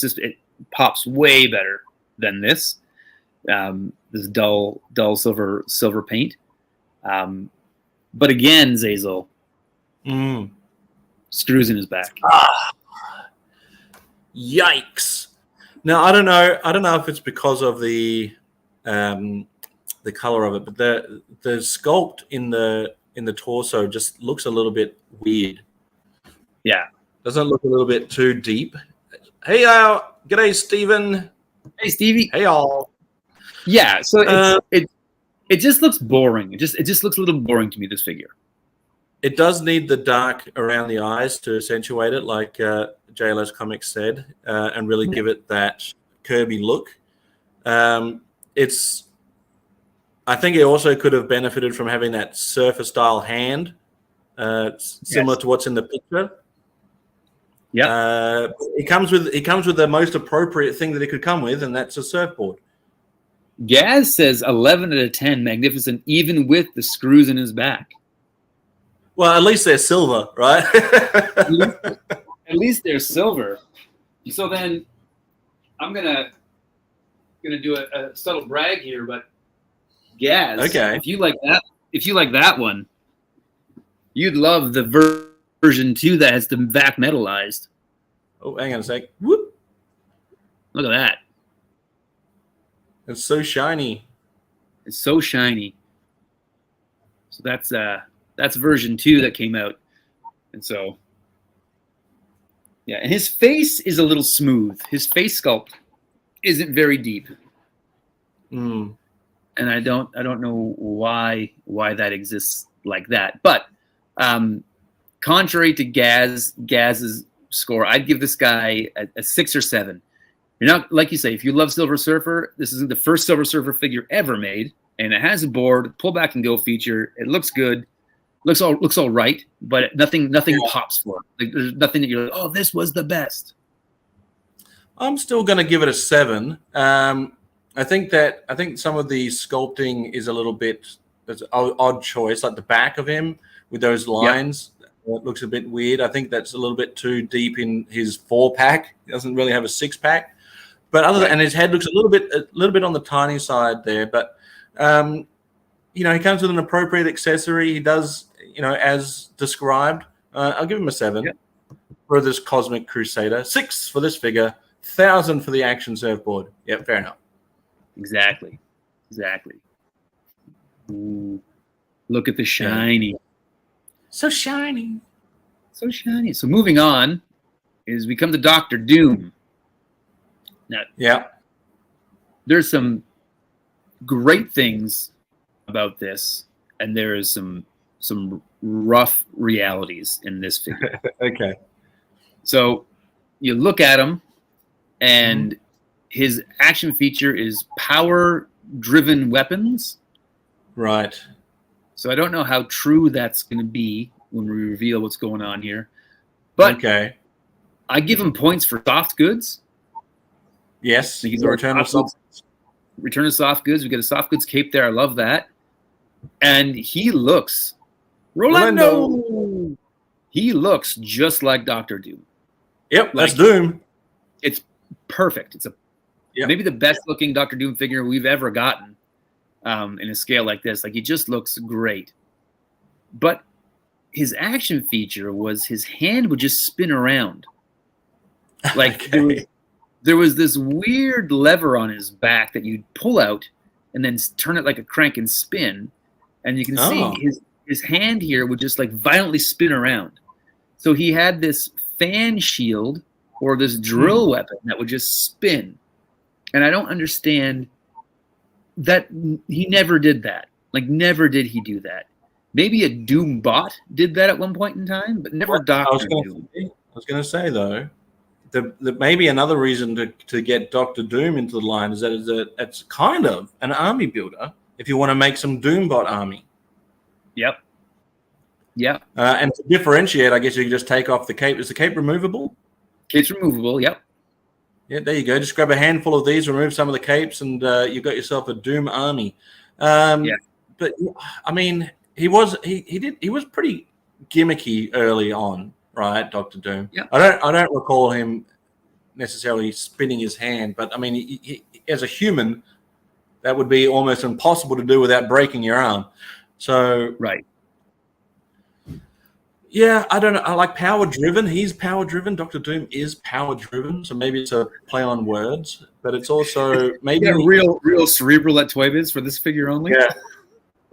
pops way better than this. This dull silver paint. But again, Zazel, screws in his back. Yikes! Now I don't know if it's because of the color of it, but the sculpt in the torso just looks a little bit weird. Yeah, doesn't look a little bit too deep. Hey, g'day, Steven. Hey, Stevie. Hey, all. Yeah, so it just looks boring. It just looks a little boring to me, this figure. It does need the dark around the eyes to accentuate it, like JLS Comics said, and really give it that Kirby look. I think it also could have benefited from having that surfer-style hand, similar to what's in the picture. Yeah, it comes with the most appropriate thing that it could come with, and that's a surfboard. Gaz says 11 out of 10, magnificent, even with the screws in his back. Well, at least they're silver, right? At least they're silver. So then, I'm gonna do a subtle brag here, but Gaz, okay, if you like that one, you'd love the version 2 that has the vac metallized. Oh, hang on a sec. Whoop. Look at that. It's so shiny. It's so shiny. So that's version 2 that came out. And so, yeah, and his face is a little smooth. His face sculpt isn't very deep. Mm. And I don't know why that exists like that. But contrary to Gaz's score, I'd give this guy a 6 or 7. You're not, like you say, if you love Silver Surfer, this isn't the first Silver Surfer figure ever made, and it has a board, pull back and go feature. It looks good, looks all right, but nothing pops for it. Like, there's nothing that you're like, oh, this was the best. I'm still going to give it a 7. I think some of the sculpting is a little bit it's an odd choice, like the back of him with those lines. Yep. It looks a bit weird. I think that's a little bit too deep in his 4-pack. He doesn't really have a 6-pack. But and his head looks a little bit on the tiny side there. But he comes with an appropriate accessory. He does, as described. I'll give him a 7 for this Cosmic Crusader. 6 for this figure. 1,000 for the action surfboard. Yep, fair enough. Exactly. Ooh, look at the shiny. So shiny. So moving on is we come to Dr. Doom. Now, there's some great things about this, and there is some rough realities in this figure. Okay. So you look at him, and his action feature is power-driven weapons. Right. So I don't know how true that's going to be when we reveal what's going on here. But I give him points for soft goods. Yes. Return of soft goods. We get a soft goods cape there. I love that. And he looks Rolando. He looks just like Dr. Doom. Yep, that's Doom. It's perfect. It's maybe the best looking Dr. Doom figure we've ever gotten in a scale like this. Like, he just looks great. But his action feature was his hand would just spin around. Like there was this weird lever on his back that you'd pull out and then turn it like a crank and spin. And you can see his hand here would just like violently spin around. So he had this fan shield or this drill weapon that would just spin. And I don't understand that he never did that. Like, never did he do that. Maybe a Doom bot did that at one point in time, but never Dr. Doom. I was going to say, though, that maybe another reason to get Dr. Doom into the line is that it's kind of an army builder if you want to make some Doombot army. Yep. And to differentiate, I guess you can just take off the cape. Is the cape removable? It's removable, yep. Yeah, there you go. Just grab a handful of these, remove some of the capes, and you've got yourself a Doom army. But, I mean, he was pretty gimmicky early on, right, Dr. Doom? Yeah. I don't recall him necessarily spinning his hand, but I mean, he, as a human, that would be almost impossible to do without breaking your arm. So right. Yeah, I don't know. I like power driven. He's power driven. Dr. Doom is power driven, so maybe it's a play on words, but it's also maybe real cerebral at Toy Biz for this figure only. Yeah.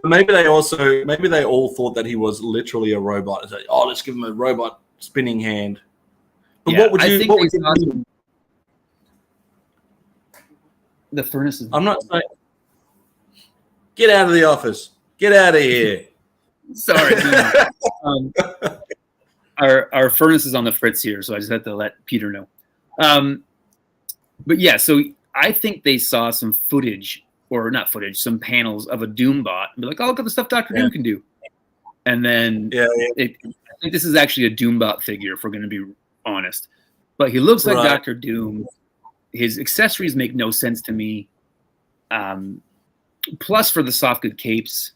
Maybe they all thought that he was literally a robot. It's like, oh, let's give him a robot spinning hand. But what would you? The furnace is. I'm not saying. Get out of the office. Get out of here. Sorry. Our furnace is on the fritz here, so I just have to let Peter know. But yeah, so I think they saw some footage, or not footage, some panels of a Doombot, and be like, "Oh, look at the stuff Dr. Doom can do." And then I think this is actually a Doombot figure, if we're going to be honest. But he looks like Dr. Doom. His accessories make no sense to me. Plus, for the soft good capes,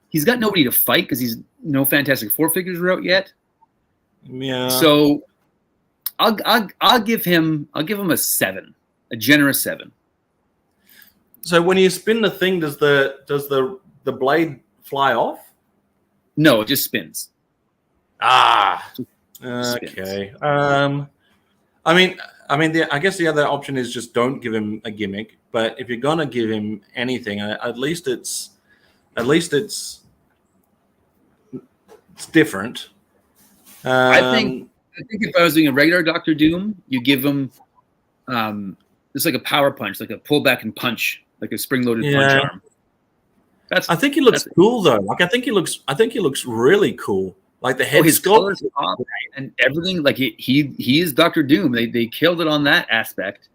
he's got nobody to fight because he's no Fantastic Four figures are out yet. Yeah. So I'll give him a 7, a generous 7. So when you spin the thing, does the blade fly off? No, it just spins. Okay. I mean, I mean, I guess the other option is just don't give him a gimmick. But if you're gonna give him anything, at least it's different. I think if I was doing a regular Doctor Doom, you give him just like a power punch, like a pull back and punch, like a spring-loaded punch arm. I think he looks cool though. Like I think he looks really cool. Like the head sculpt and everything. Like he is Doctor Doom. They killed it on that aspect.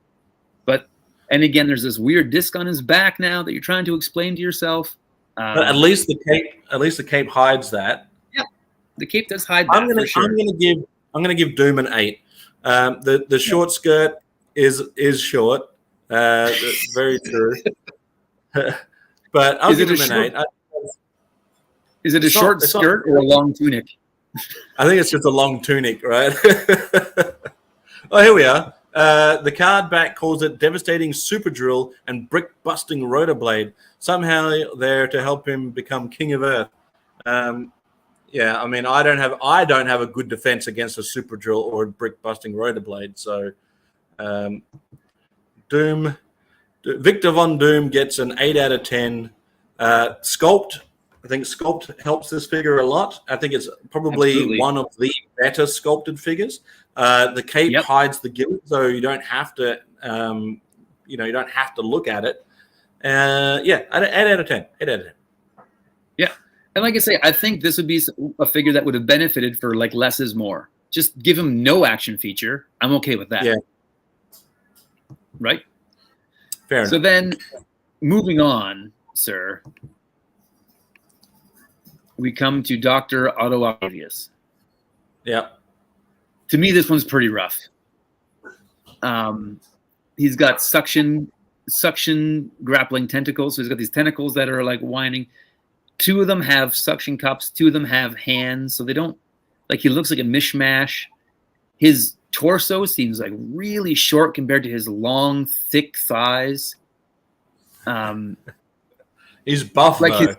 And again, there's this weird disc on his back now that you're trying to explain to yourself. But at least the cape hides that. Yeah, the cape does hide that. I'm gonna give Doom an 8. The short skirt is short. Very true. But I'll give him an 8. Is it a short skirt or a long tunic? I think it's just a long tunic, right? Oh, here we are. The card back calls it devastating super drill and brick busting rotor blade. Somehow there to help him become king of Earth. Yeah, I mean, I don't have a good defense against a super drill or a brick busting rotor blade. So, Doom, Victor Von Doom gets an 8 out of 10. Sculpt, I think Sculpt helps this figure a lot. I think it's probably one of the better sculpted figures. The cape hides the gimmick, so you don't have to, you don't have to look at it. 8 out of 10. 8 out of 10. Yeah. And like I say, I think this would be a figure that would have benefited for like less is more. Just give him no action feature. I'm okay with that. Yeah. Right? Fair enough. So then, moving on, sir, we come to Dr. Otto Octavius. Yeah. To me, this one's pretty rough. He's got suction grappling tentacles. So he's got these tentacles that are like whining. 2 of them have suction cups. 2 of them have hands. So they don't, like, he looks like a mishmash. His torso seems like really short compared to his long, thick thighs. He's buff, though.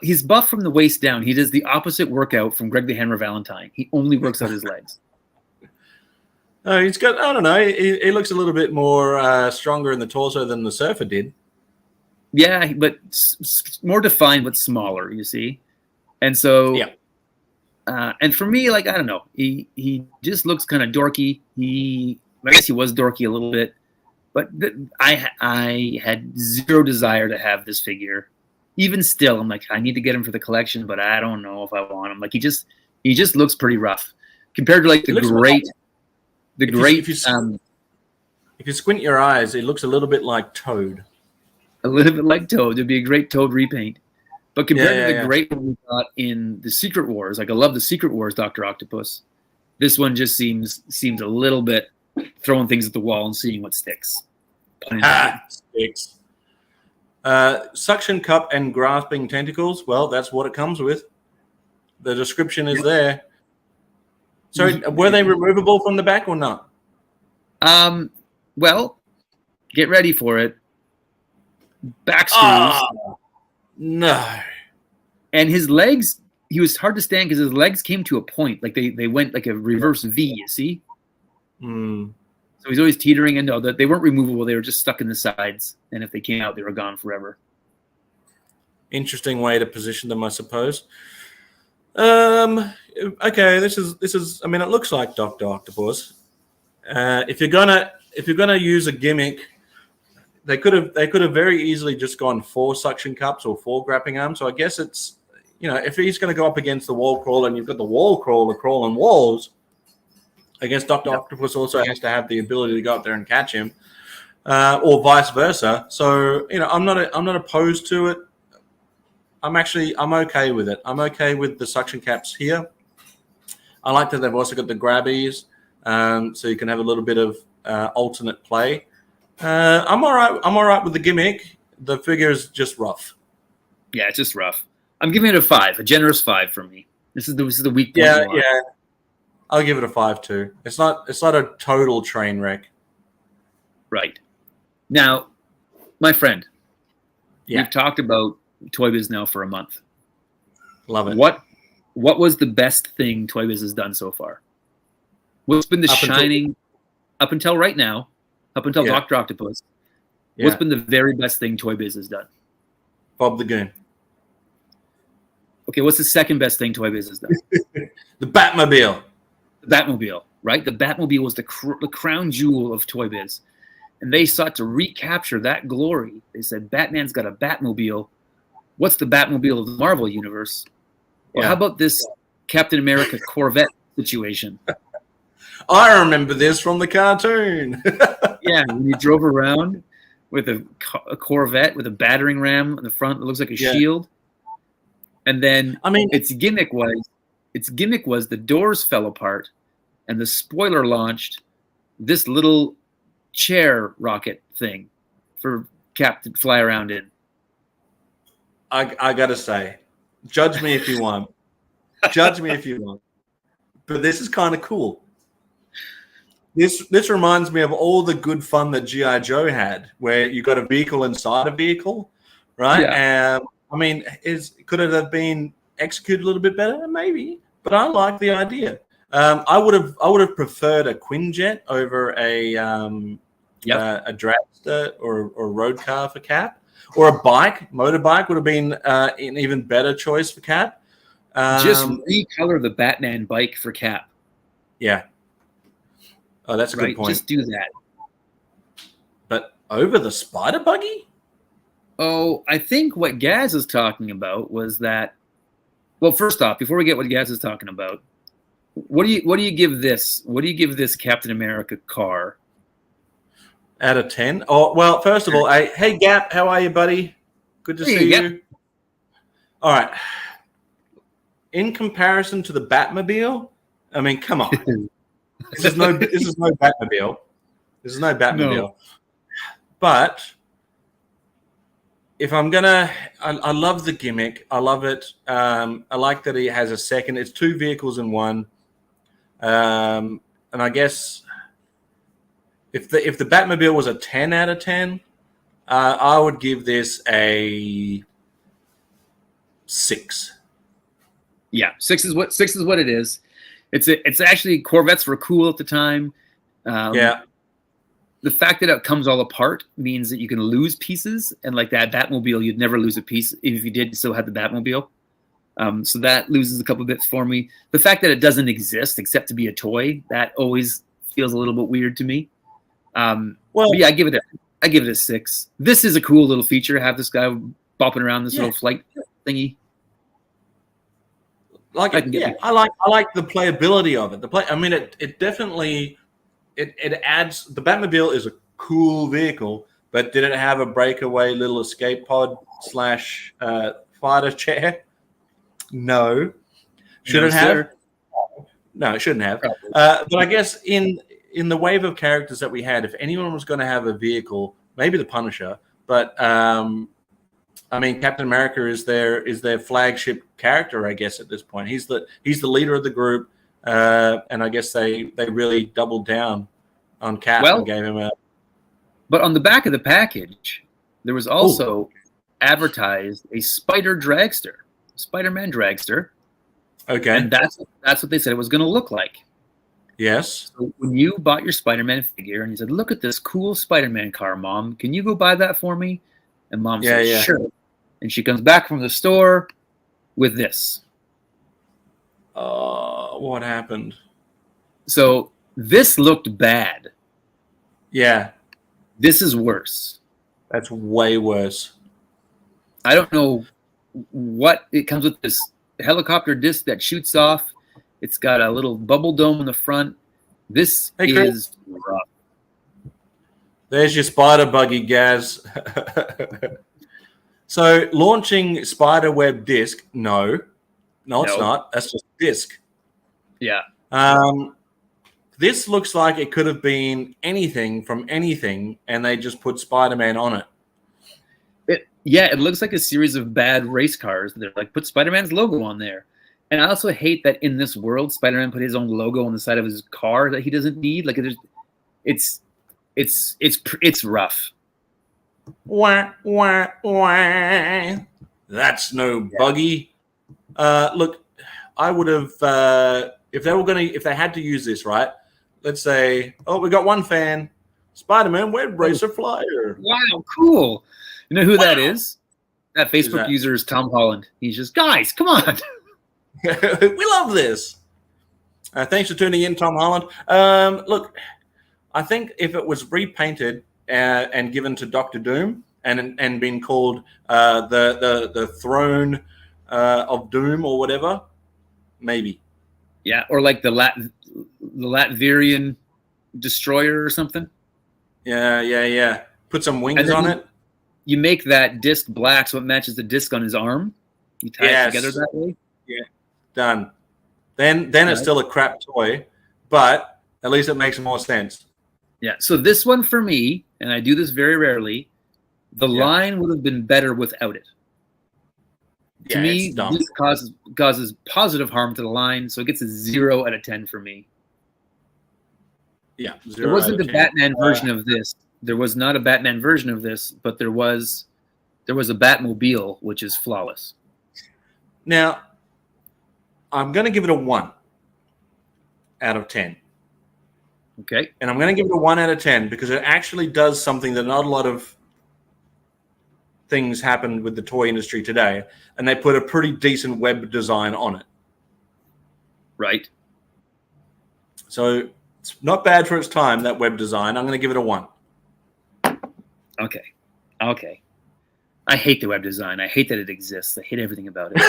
He's buff from the waist down. He does the opposite workout from Greg the Hammer Valentine. He only works out his legs. He's got, I don't know, he looks a little bit more stronger in the torso than the Surfer did. Yeah, but more defined, but smaller, you see. And so, and for me, like, I don't know, he just looks kind of dorky. I guess he was dorky a little bit, but I had zero desire to have this figure. Even still, I'm like, I need to get him for the collection, but I don't know if I want him. Like, he just looks pretty rough compared to like if you squint your eyes, it looks a little bit like Toad. A little bit like Toad. It'd be a great Toad repaint. But compared to the great one we got in the Secret Wars, like I love the Secret Wars Dr. Octopus, this one just seems a little bit throwing things at the wall and seeing what sticks. Sticks. Suction cup and grasping tentacles. Well, that's what it comes with. The description is there. So were they removable from the back or not? Well, get ready for it. Back screws. No. And his legs, he was hard to stand because his legs came to a point. Like they went like a reverse V, you see? So he's always teetering. And no, they weren't removable. They were just stuck in the sides. And if they came out, they were gone forever. Interesting way to position them, I suppose. Okay, this is. I mean, it looks like Dr. Octopus. If you're gonna use a gimmick, they could have very easily just gone 4 suction cups or 4 grappling arms. So I guess it's, if he's going to go up against the wall crawler and you've got the wall crawler crawling walls, I guess Dr. Octopus also has to have the ability to go up there and catch him, or vice versa. So I'm not opposed to it. I'm okay with it. I'm okay with the suction caps here. I like that they've also got the grabbies, so you can have a little bit of alternate play. I'm all right with the gimmick. The figure is just rough. Yeah, it's just rough. I'm giving it a 5, a generous 5 for me. This is the weak point. Yeah. I'll give it a 5 too. It's not a total train wreck. Right. Now, my friend, we've talked about Toy Biz now for a month. Love it. What was the best thing Toy Biz has done so far? What's been the shining? up until right now, up until Dr. Octopus, what's been the very best thing Toy Biz has done? Bob the Goon. Okay, what's the second best thing Toy Biz has done? The Batmobile. The Batmobile, right? The Batmobile was the crown jewel of Toy Biz. And they sought to recapture that glory. They said, Batman's got a Batmobile. What's the Batmobile of the Marvel Universe? Well, how about this Captain America Corvette situation? I remember this from the cartoon. When he drove around with a Corvette with a battering ram on the front that looks like a shield. And then its gimmick was the doors fell apart and the spoiler launched this little chair rocket thing for Cap to fly around in. I gotta say, judge me if you want. Judge me if you want. But this is kind of cool. This reminds me of all the good fun that G.I. Joe had, where you got a vehicle inside a vehicle, right? Yeah. Could it have been executed a little bit better? Maybe, but I like the idea. I would have preferred a Quinjet over a dragster or a road car for Cap, or a motorbike would have been an even better choice for Cap. Just recolor the Batman bike for Cap. Yeah. Oh, that's a good point. Just do that. But over the spider buggy? Oh, I think what Gaz is talking about was that. Well, first off, before we get what Gaz is talking about, what do you give this? What do you give this Captain America car? Out of 10? Oh, well, first of all, hey Gap, how are you, buddy? Good to see you. All right. In comparison to the Batmobile, I mean, come on. This is no Batmobile. This is no Batmobile. No. But if I'm gonna, I love the gimmick. I love it. I like that he has a second. It's two vehicles in one. And I guess if the Batmobile was a 10 out of 10, I would give this a 6. Yeah, 6 is what it is. It's actually, Corvettes were cool at the time. The fact that it comes all apart means that you can lose pieces, and like that Batmobile, you'd never lose a piece. If you did, you still had the Batmobile. So that loses a couple bits for me. The fact that it doesn't exist except to be a toy, that always feels a little bit weird to me. I give it a 6. This is a cool little feature. Have this guy bopping around this little flight thingy. I like the playability of it. It definitely it adds. The Batmobile is a cool vehicle, but did it have a breakaway little escape pod / fighter chair? No. Should it have? No, it shouldn't have. But I guess in the wave of characters that we had, if anyone was going to have a vehicle, maybe the Punisher, but Captain America is their flagship character, I guess, at this point. He's the leader of the group, and I guess they really doubled down on Cap and gave him a. But on the back of the package, there was also advertised a Spider-Man dragster. Okay, and that's what they said it was going to look like. Yes. So when you bought your Spider-Man figure and you said, "Look at this cool Spider-Man car, Mom. Can you go buy that for me?" And Mom says, "Sure." And she comes back from the store with this. What happened? So this looked bad. Yeah. This is worse. That's way worse. I don't know what it comes with. This helicopter disc that shoots off. It's got a little bubble dome in the front. This is rough. There's your spider buggy, Gaz. So launching spider web disc, no, it's not. That's just disc. Yeah. This looks like it could have been anything from anything, and they just put Spider-Man on it. It looks like a series of bad race cars. They're like, put Spider-Man's logo on there. And I also hate that in this world, Spider-Man put his own logo on the side of his car that he doesn't need. Like it's rough. Wah, wah, wah. That's no buggy. Look, I would have if they had to use this, right? let's say, oh, we got one fan, Spider-Man Web Racer Flyer. Wow, cool. You know who that is? That Who's Facebook that? user is Tom Holland. He's just, guys, come on. We love this. Thanks for tuning in, Tom Holland. Look, I think if it was repainted and given to Doctor Doom and been called the Throne of Doom or whatever, maybe. Yeah, or like the Latvian destroyer or something. Yeah. Put some wings on it. You make that disc black so it matches the disc on his arm. You tie it together that way. Yeah, done. Then it's still a crap toy, but at least it makes more sense. Yeah. So this one for me, and I do this very rarely, the line would have been better without it. To me, this causes positive harm to the line, so it gets a 0 out of 10 for me. Yeah, there wasn't a Batman version of this. There was not a Batman version of this, but there was a Batmobile, which is flawless. Now, I'm going to give it a 1 out of 10. Okay. And I'm going to give it a 1 out of 10 because it actually does something that not a lot of things happen with the toy industry today, and they put a pretty decent web design on it. Right. So it's not bad for its time, that web design. I'm going to give it a 1. Okay. I hate the web design. I hate that it exists. I hate everything about it.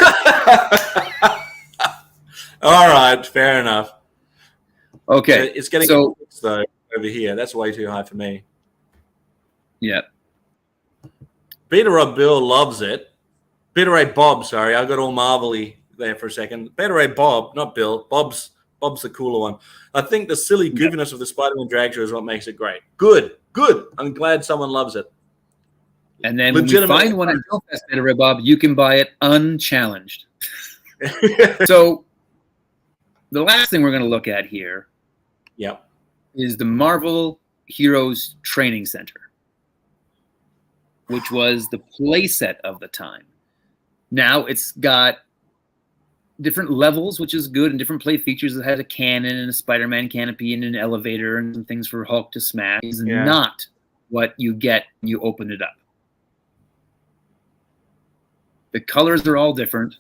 All right, fair enough. Okay. It's getting though over here. That's way too high for me. Yeah. Beta Ray Bill loves it. Beta Ray Bob, sorry. I got all Marvel-y there for a second. Beta Ray Bob, not Bill. Bob's the cooler one. I think the silly goofiness of the Spider-Man drag show is what makes it great. Good. I'm glad someone loves it. And then when you find one at Belfast, Beta Ray Bob, you can buy it unchallenged. So the last thing we're going to look at here is the Marvel Heroes Training Center, which was the playset of the time. Now it's got different levels, which is good, and different play features. It has a cannon and a Spider-Man canopy and an elevator and some things for Hulk to smash. It's not what you get when you open it up. The colors are all different.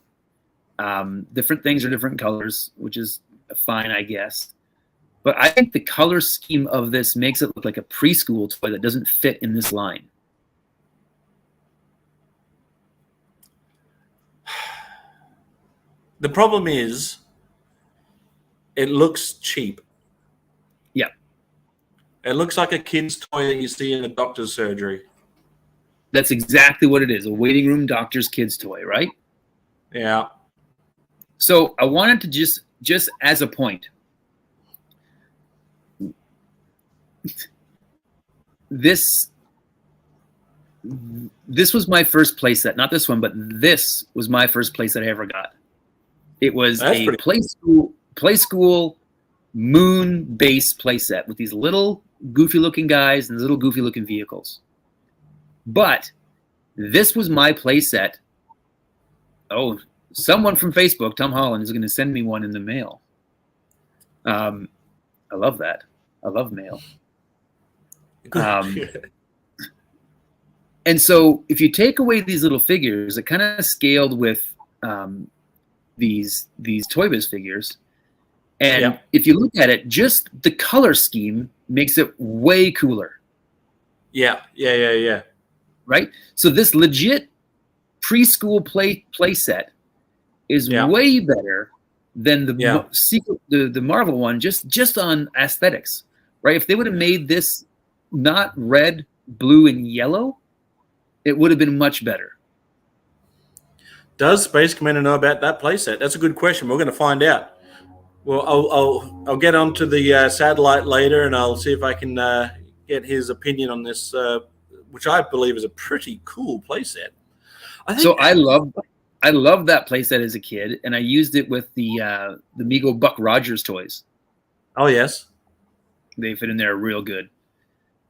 Different things are different colors, which is fine, I guess. But I think the color scheme of this makes it look like a preschool toy that doesn't fit in this line. The problem is it looks cheap. Yeah. It looks like a kid's toy that you see in a doctor's surgery. That's exactly what it is, a waiting room doctor's kid's toy, right? Yeah. So I wanted to just as a point, this was my first playset. Not this one, but this was my first playset I ever got. It was a play school moon-based playset with these little goofy-looking guys and little goofy-looking vehicles. But this was my playset. Oh, someone from Facebook, Tom Holland, is going to send me one in the mail. I love that. I love mail. And so if you take away these little figures, it kind of scaled with these Toy Biz figures. And if you look at it, just the color scheme makes it way cooler. Yeah. Right? So this legit preschool play set is way better than the Marvel one, just on aesthetics, right? If they would have made this not red, blue, and yellow, it would have been much better. Does Space Commander know about that playset? That's a good question. We're going to find out. Well, I'll get onto the satellite later, and I'll see if I can get his opinion on this, which I believe is a pretty cool playset. I love that playset as a kid, and I used it with the Mego Buck Rogers toys. Oh yes, they fit in there real good.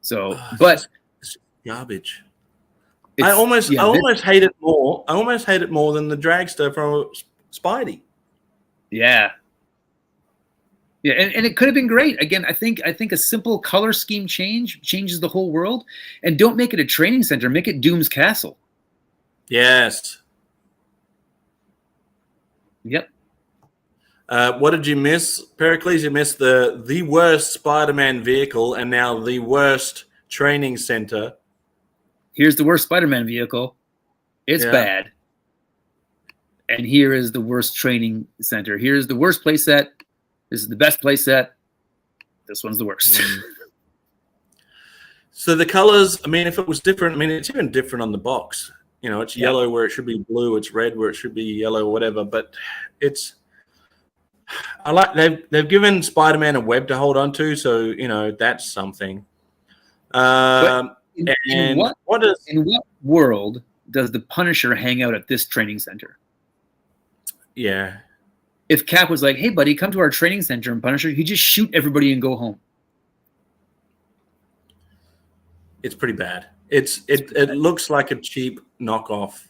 So, but it's garbage. I almost hate it more. I almost hate it more than the dragster from Spidey. Yeah, Yeah, and it could have been great. Again, I think a simple color scheme changes the whole world. And don't make it a training center. Make it Doom's Castle. Yes. Yep. What did you miss, Pericles? You missed the worst Spider-Man vehicle and now the worst training center. Here's the worst Spider-Man vehicle. It's bad. And here is the worst training center. Here's the worst playset. This is the best playset. This one's the worst. So the colors, I mean, if it was different, I mean, it's even different on the box. You know, it's yellow where it should be blue. It's red where it should be yellow or whatever. But I like they've given Spider-Man a web to hold on to, so you know that's something. In what world does the Punisher hang out at this training center? Yeah. If Cap was like, "Hey, buddy, come to our training center," and Punisher, he'd just shoot everybody and go home. It's pretty bad. It looks like a cheap knockoff.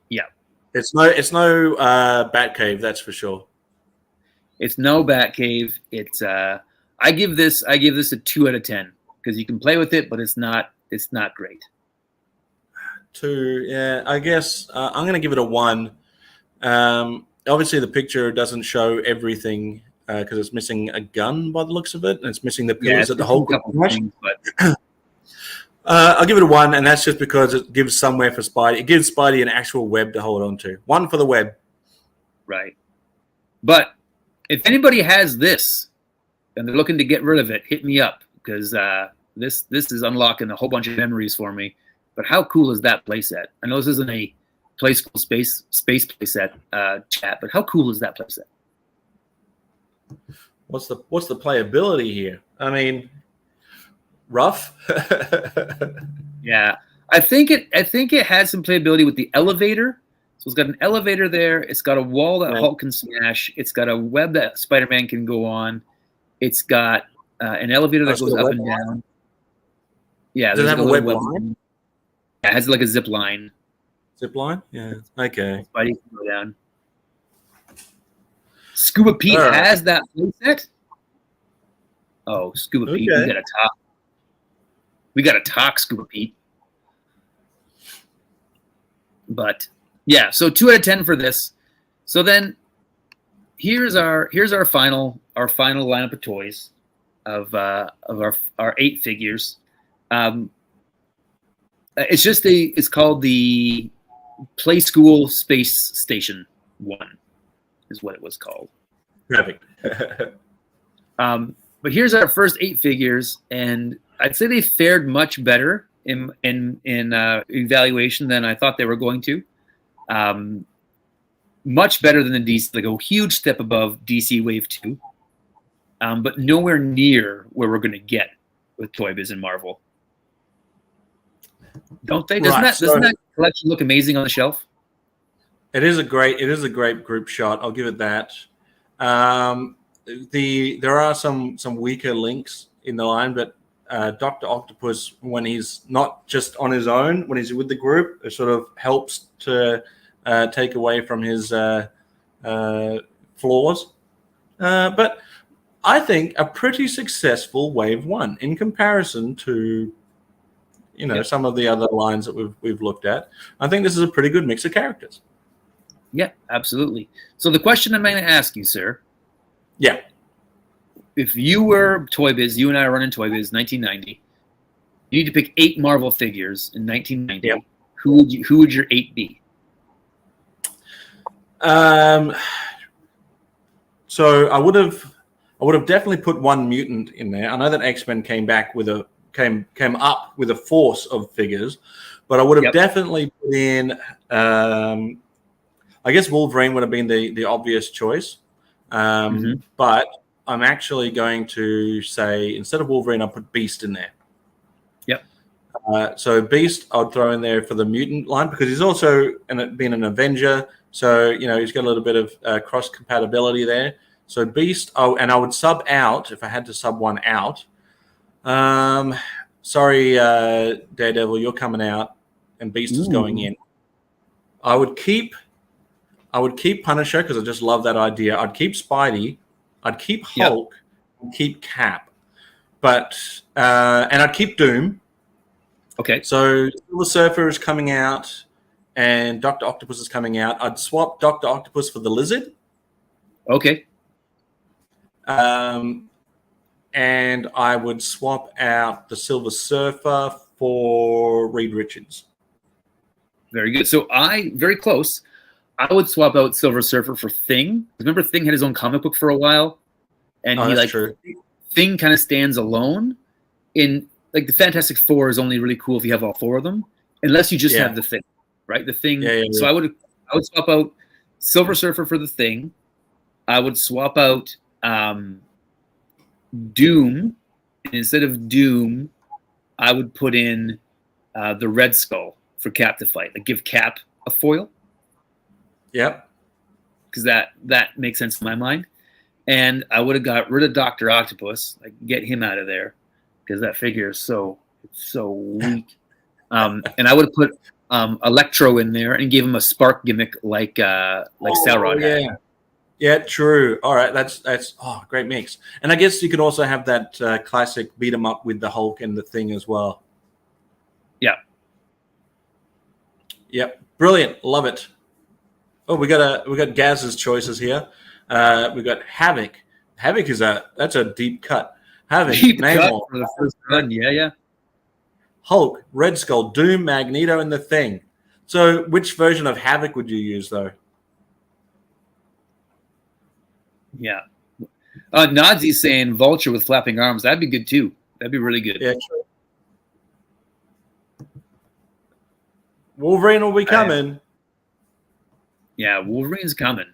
Yeah. It's no Batcave, that's for sure. It's no Batcave. It's I give this a 2 out of 10 because you can play with it, but it's not great. 2, yeah. I guess I'm going to give it a 1. Obviously, the picture doesn't show everything because it's missing a gun by the looks of it, and it's missing the pillars at the whole. I'll give it a 1, and that's just because it gives somewhere for Spidey. It gives Spidey an actual web to hold on to. 1 for the web. Right. But if anybody has this and they're looking to get rid of it, hit me up because this is unlocking a whole bunch of memories for me. But how cool is that playset? I know this isn't a Play School space playset chat, but how cool is that playset? What's the playability here? I mean, rough. Yeah, I think it has some playability with the elevator. So it's got an elevator there. It's got a wall that Hulk can smash. It's got a web that Spider-Man can go on. It's got an elevator that goes up and down. Yeah, does it have a web line? Yeah, it has like a zip line. Zip line? Yeah. Okay. Spidey can go down. Scuba Pete has that playset. Oh, Scuba Pete, we gotta talk. We gotta talk, Scuba Pete. But yeah, so 2 out of 10 for this. So then here's our final lineup of toys of our 8 figures. It's called the Play School Space Station 1 is what it was called. Perfect. But here's our first 8 figures, and I'd say they fared much better in evaluation than I thought they were going to. Much better than the DC, like a huge step above DC Wave 2, but nowhere near where we're going to get with Toy Biz and Marvel. Don't they? Doesn't that collection look amazing on the shelf? It is a great group shot. I'll give it that. There are some weaker links in the line, but Dr. Octopus, when he's not just on his own, when he's with the group, it sort of helps to take away from his flaws. But I think a pretty successful Wave 1 in comparison to some of the other lines that we've looked at. I think this is a pretty good mix of characters. Yeah, absolutely. So the question I'm going to ask you, sir. Yeah. If you were Toy Biz, you and I are running Toy Biz 1990. You need to pick 8 Marvel figures in 1990. Yep. Who would your 8 be? So I would have definitely put 1 mutant in there. I know that X-Men came up with a force of figures, but I would have definitely put in. I guess Wolverine would have been the obvious choice, but I'm actually going to say instead of Wolverine, I'll put Beast in there. Yep. So Beast, I'd throw in there for the mutant line because he's also been an Avenger, so he's got a little bit of cross compatibility there. So Beast, and I would sub out if I had to sub one out. Sorry, Daredevil, you're coming out, and Beast is going in. I would keep I would keep Punisher because I just love that idea. I'd keep Spidey. I'd keep Hulk. And keep Cap. But and I'd keep Doom. Okay. So Silver Surfer is coming out, and Dr. Octopus is coming out. I'd swap Dr. Octopus for the Lizard. Okay. And I would swap out the Silver Surfer for Reed Richards. Very good. So very close. I would swap out Silver Surfer for Thing. Remember, Thing had his own comic book for a while, and True. Thing kind of stands alone. In like the Fantastic Four is only really cool if you have all four of them, unless you just have the Thing, right? The Thing. So I would swap out Silver Surfer for the Thing. I would swap out Doom, and instead of Doom, I would put in the Red Skull for Cap to fight. Like give Cap a foil. Yep. Because that makes sense in my mind. And I would have got rid of Dr. Octopus, like get him out of there, because that figure is so weak. And I would have put Electro in there and gave him a spark gimmick like Sauron had. Yeah, true. All right, that's great mix. And I guess you could also have that classic beat 'em up with the Hulk and the Thing as well. Yeah. Yep. Brilliant. Love it. Oh, we got Gaz's choices here. We got Havoc. Havoc that's a deep cut. Havoc, Deep cut Namor, for the first run. Yeah. Hulk, Red Skull, Doom, Magneto, and the Thing. So, which version of Havoc would you use though? Yeah. Nadzi's saying Vulture with flapping arms. That'd be good too. That'd be really good. Yeah, true. Wolverine will be coming. Yeah, Wolverine's coming.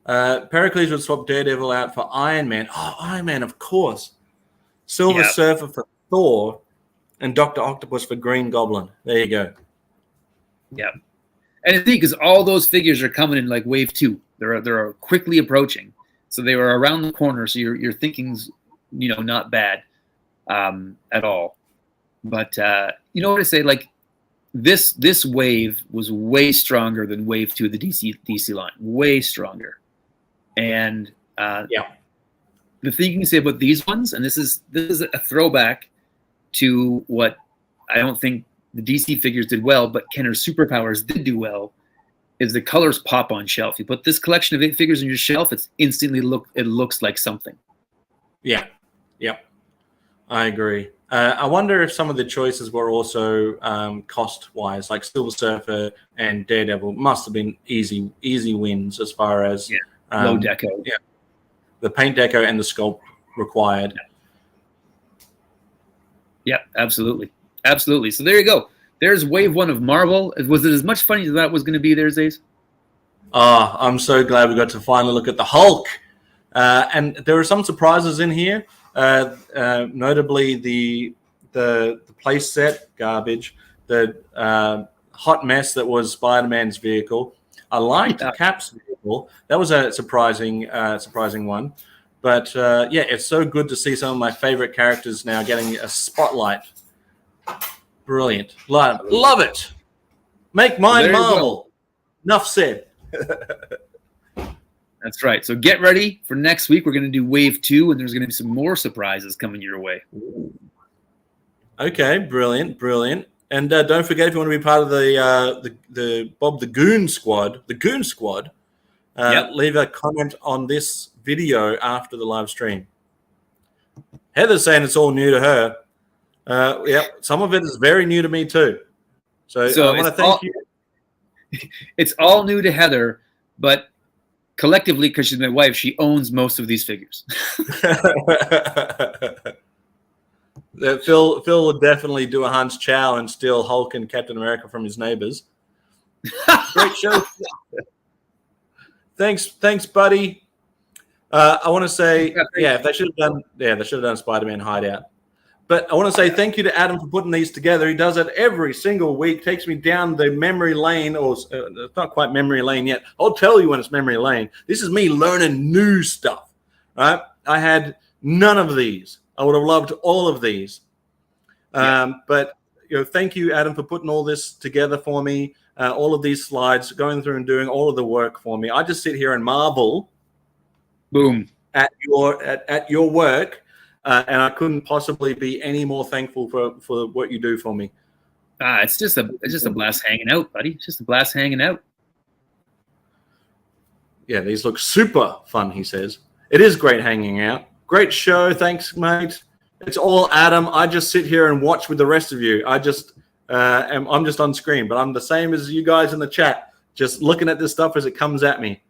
Pericles would swap Daredevil out for Iron Man. Oh, Iron Man, of course. Silver Surfer for Thor, and Dr. Octopus for Green Goblin. There you go. Yeah. And I think because all those figures are coming in like wave 2. They're quickly approaching. So they were around the corner. So your thinking's, not bad at all. But you know what I say? Like this wave was way stronger than wave 2 of the DC line. Way stronger. And the thing you can say about these ones, and this is a throwback to what I don't think the DC figures did well, but Kenner's superpowers did do well, is the colors pop on shelf. You put this collection of 8 figures on your shelf, it's instantly it looks like something. Yeah. Yep. I agree. I wonder if some of the choices were also cost-wise, like Silver Surfer and Daredevil must have been easy wins as far as low deco. Yeah, the paint deco and the sculpt required. Yeah, absolutely. So there you go. There's wave 1 of Marvel. Was it as much fun as that was going to be there, Zays? I'm so glad we got to finally look at the Hulk. And there are some surprises in here. Notably the play set garbage, the hot mess that was Spider-Man's vehicle. I liked Cap's vehicle. That was a surprising one. But it's so good to see some of my favorite characters now getting a spotlight. Brilliant. Love it. Make mine Marvel. Enough said. That's right. So get ready for next week. We're going to do wave 2, and there's going to be some more surprises coming your way. Okay, brilliant. And don't forget, if you want to be part of the Bob the Goon Squad, leave a comment on this video after the live stream. Heather's saying it's all new to her. Some of it is very new to me too. So I want to thank you. It's all new to Heather, but collectively, because she's my wife, she owns most of these figures. Phil would definitely do a Hans Chow and steal Hulk and Captain America from his neighbors. Great show. Thanks, buddy. I want to say, they should have done Spider-Man Hideout. But I want to say thank you to Adam for putting these together. He does it every single week. Takes me down the memory lane, or it's not quite memory lane yet. I'll tell you when it's memory lane. This is me learning new stuff. Right? I had none of these. I would have loved all of these. But thank you, Adam, for putting all this together for me. all of these slides, going through and doing all of the work for me. I just sit here and marvel. Boom. At your work, and I couldn't possibly be any more thankful for what you do for me. It's just a blast hanging out, buddy. It's just a blast hanging out. Yeah, these look super fun, he says. It is great hanging out. Great show. Thanks, mate. It's all Adam. I just sit here and watch with the rest of you. I'm just on screen, but I'm the same as you guys in the chat, just looking at this stuff as it comes at me.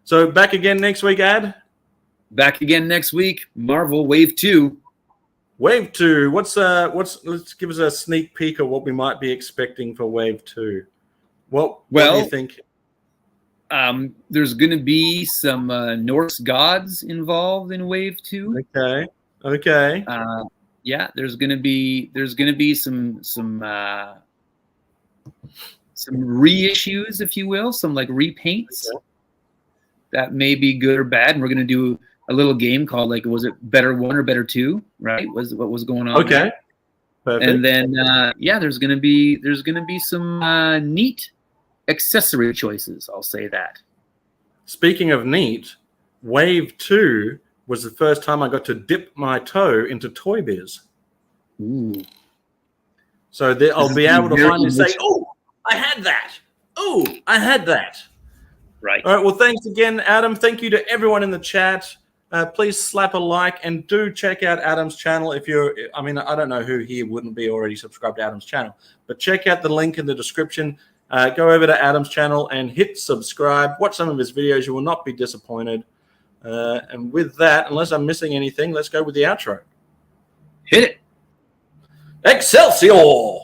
So back again next week, Ad? Back again next week. Marvel Wave 2. Wave 2. Let's give us a sneak peek of what we might be expecting for Wave 2. What do you think? There's going to be some Norse gods involved in Wave 2. Okay. Yeah, there's going to be some reissues, if you will, some like repaints. Okay. That may be good or bad, and we're going to do a little game called, like, was it Better 1 or Better 2? Right? What was going on? Okay. There. Perfect. And then there's going to be some neat accessory choices. I'll say that. Speaking of neat, Wave 2 was the first time I got to dip my toe into Toy Biz. Ooh. So I'll be able to finally say, "Oh, I had that. Oh, I had that." Right. All right. Well, thanks again, Adam. Thank you to everyone in the chat. Please slap a like and do check out Adam's channel. I don't know who here wouldn't be already subscribed to Adam's channel, but check out the link in the description. Go over to Adam's channel and hit subscribe. Watch some of his videos. You will not be disappointed. And with that, unless I'm missing anything, let's go with the outro. Hit it. Excelsior!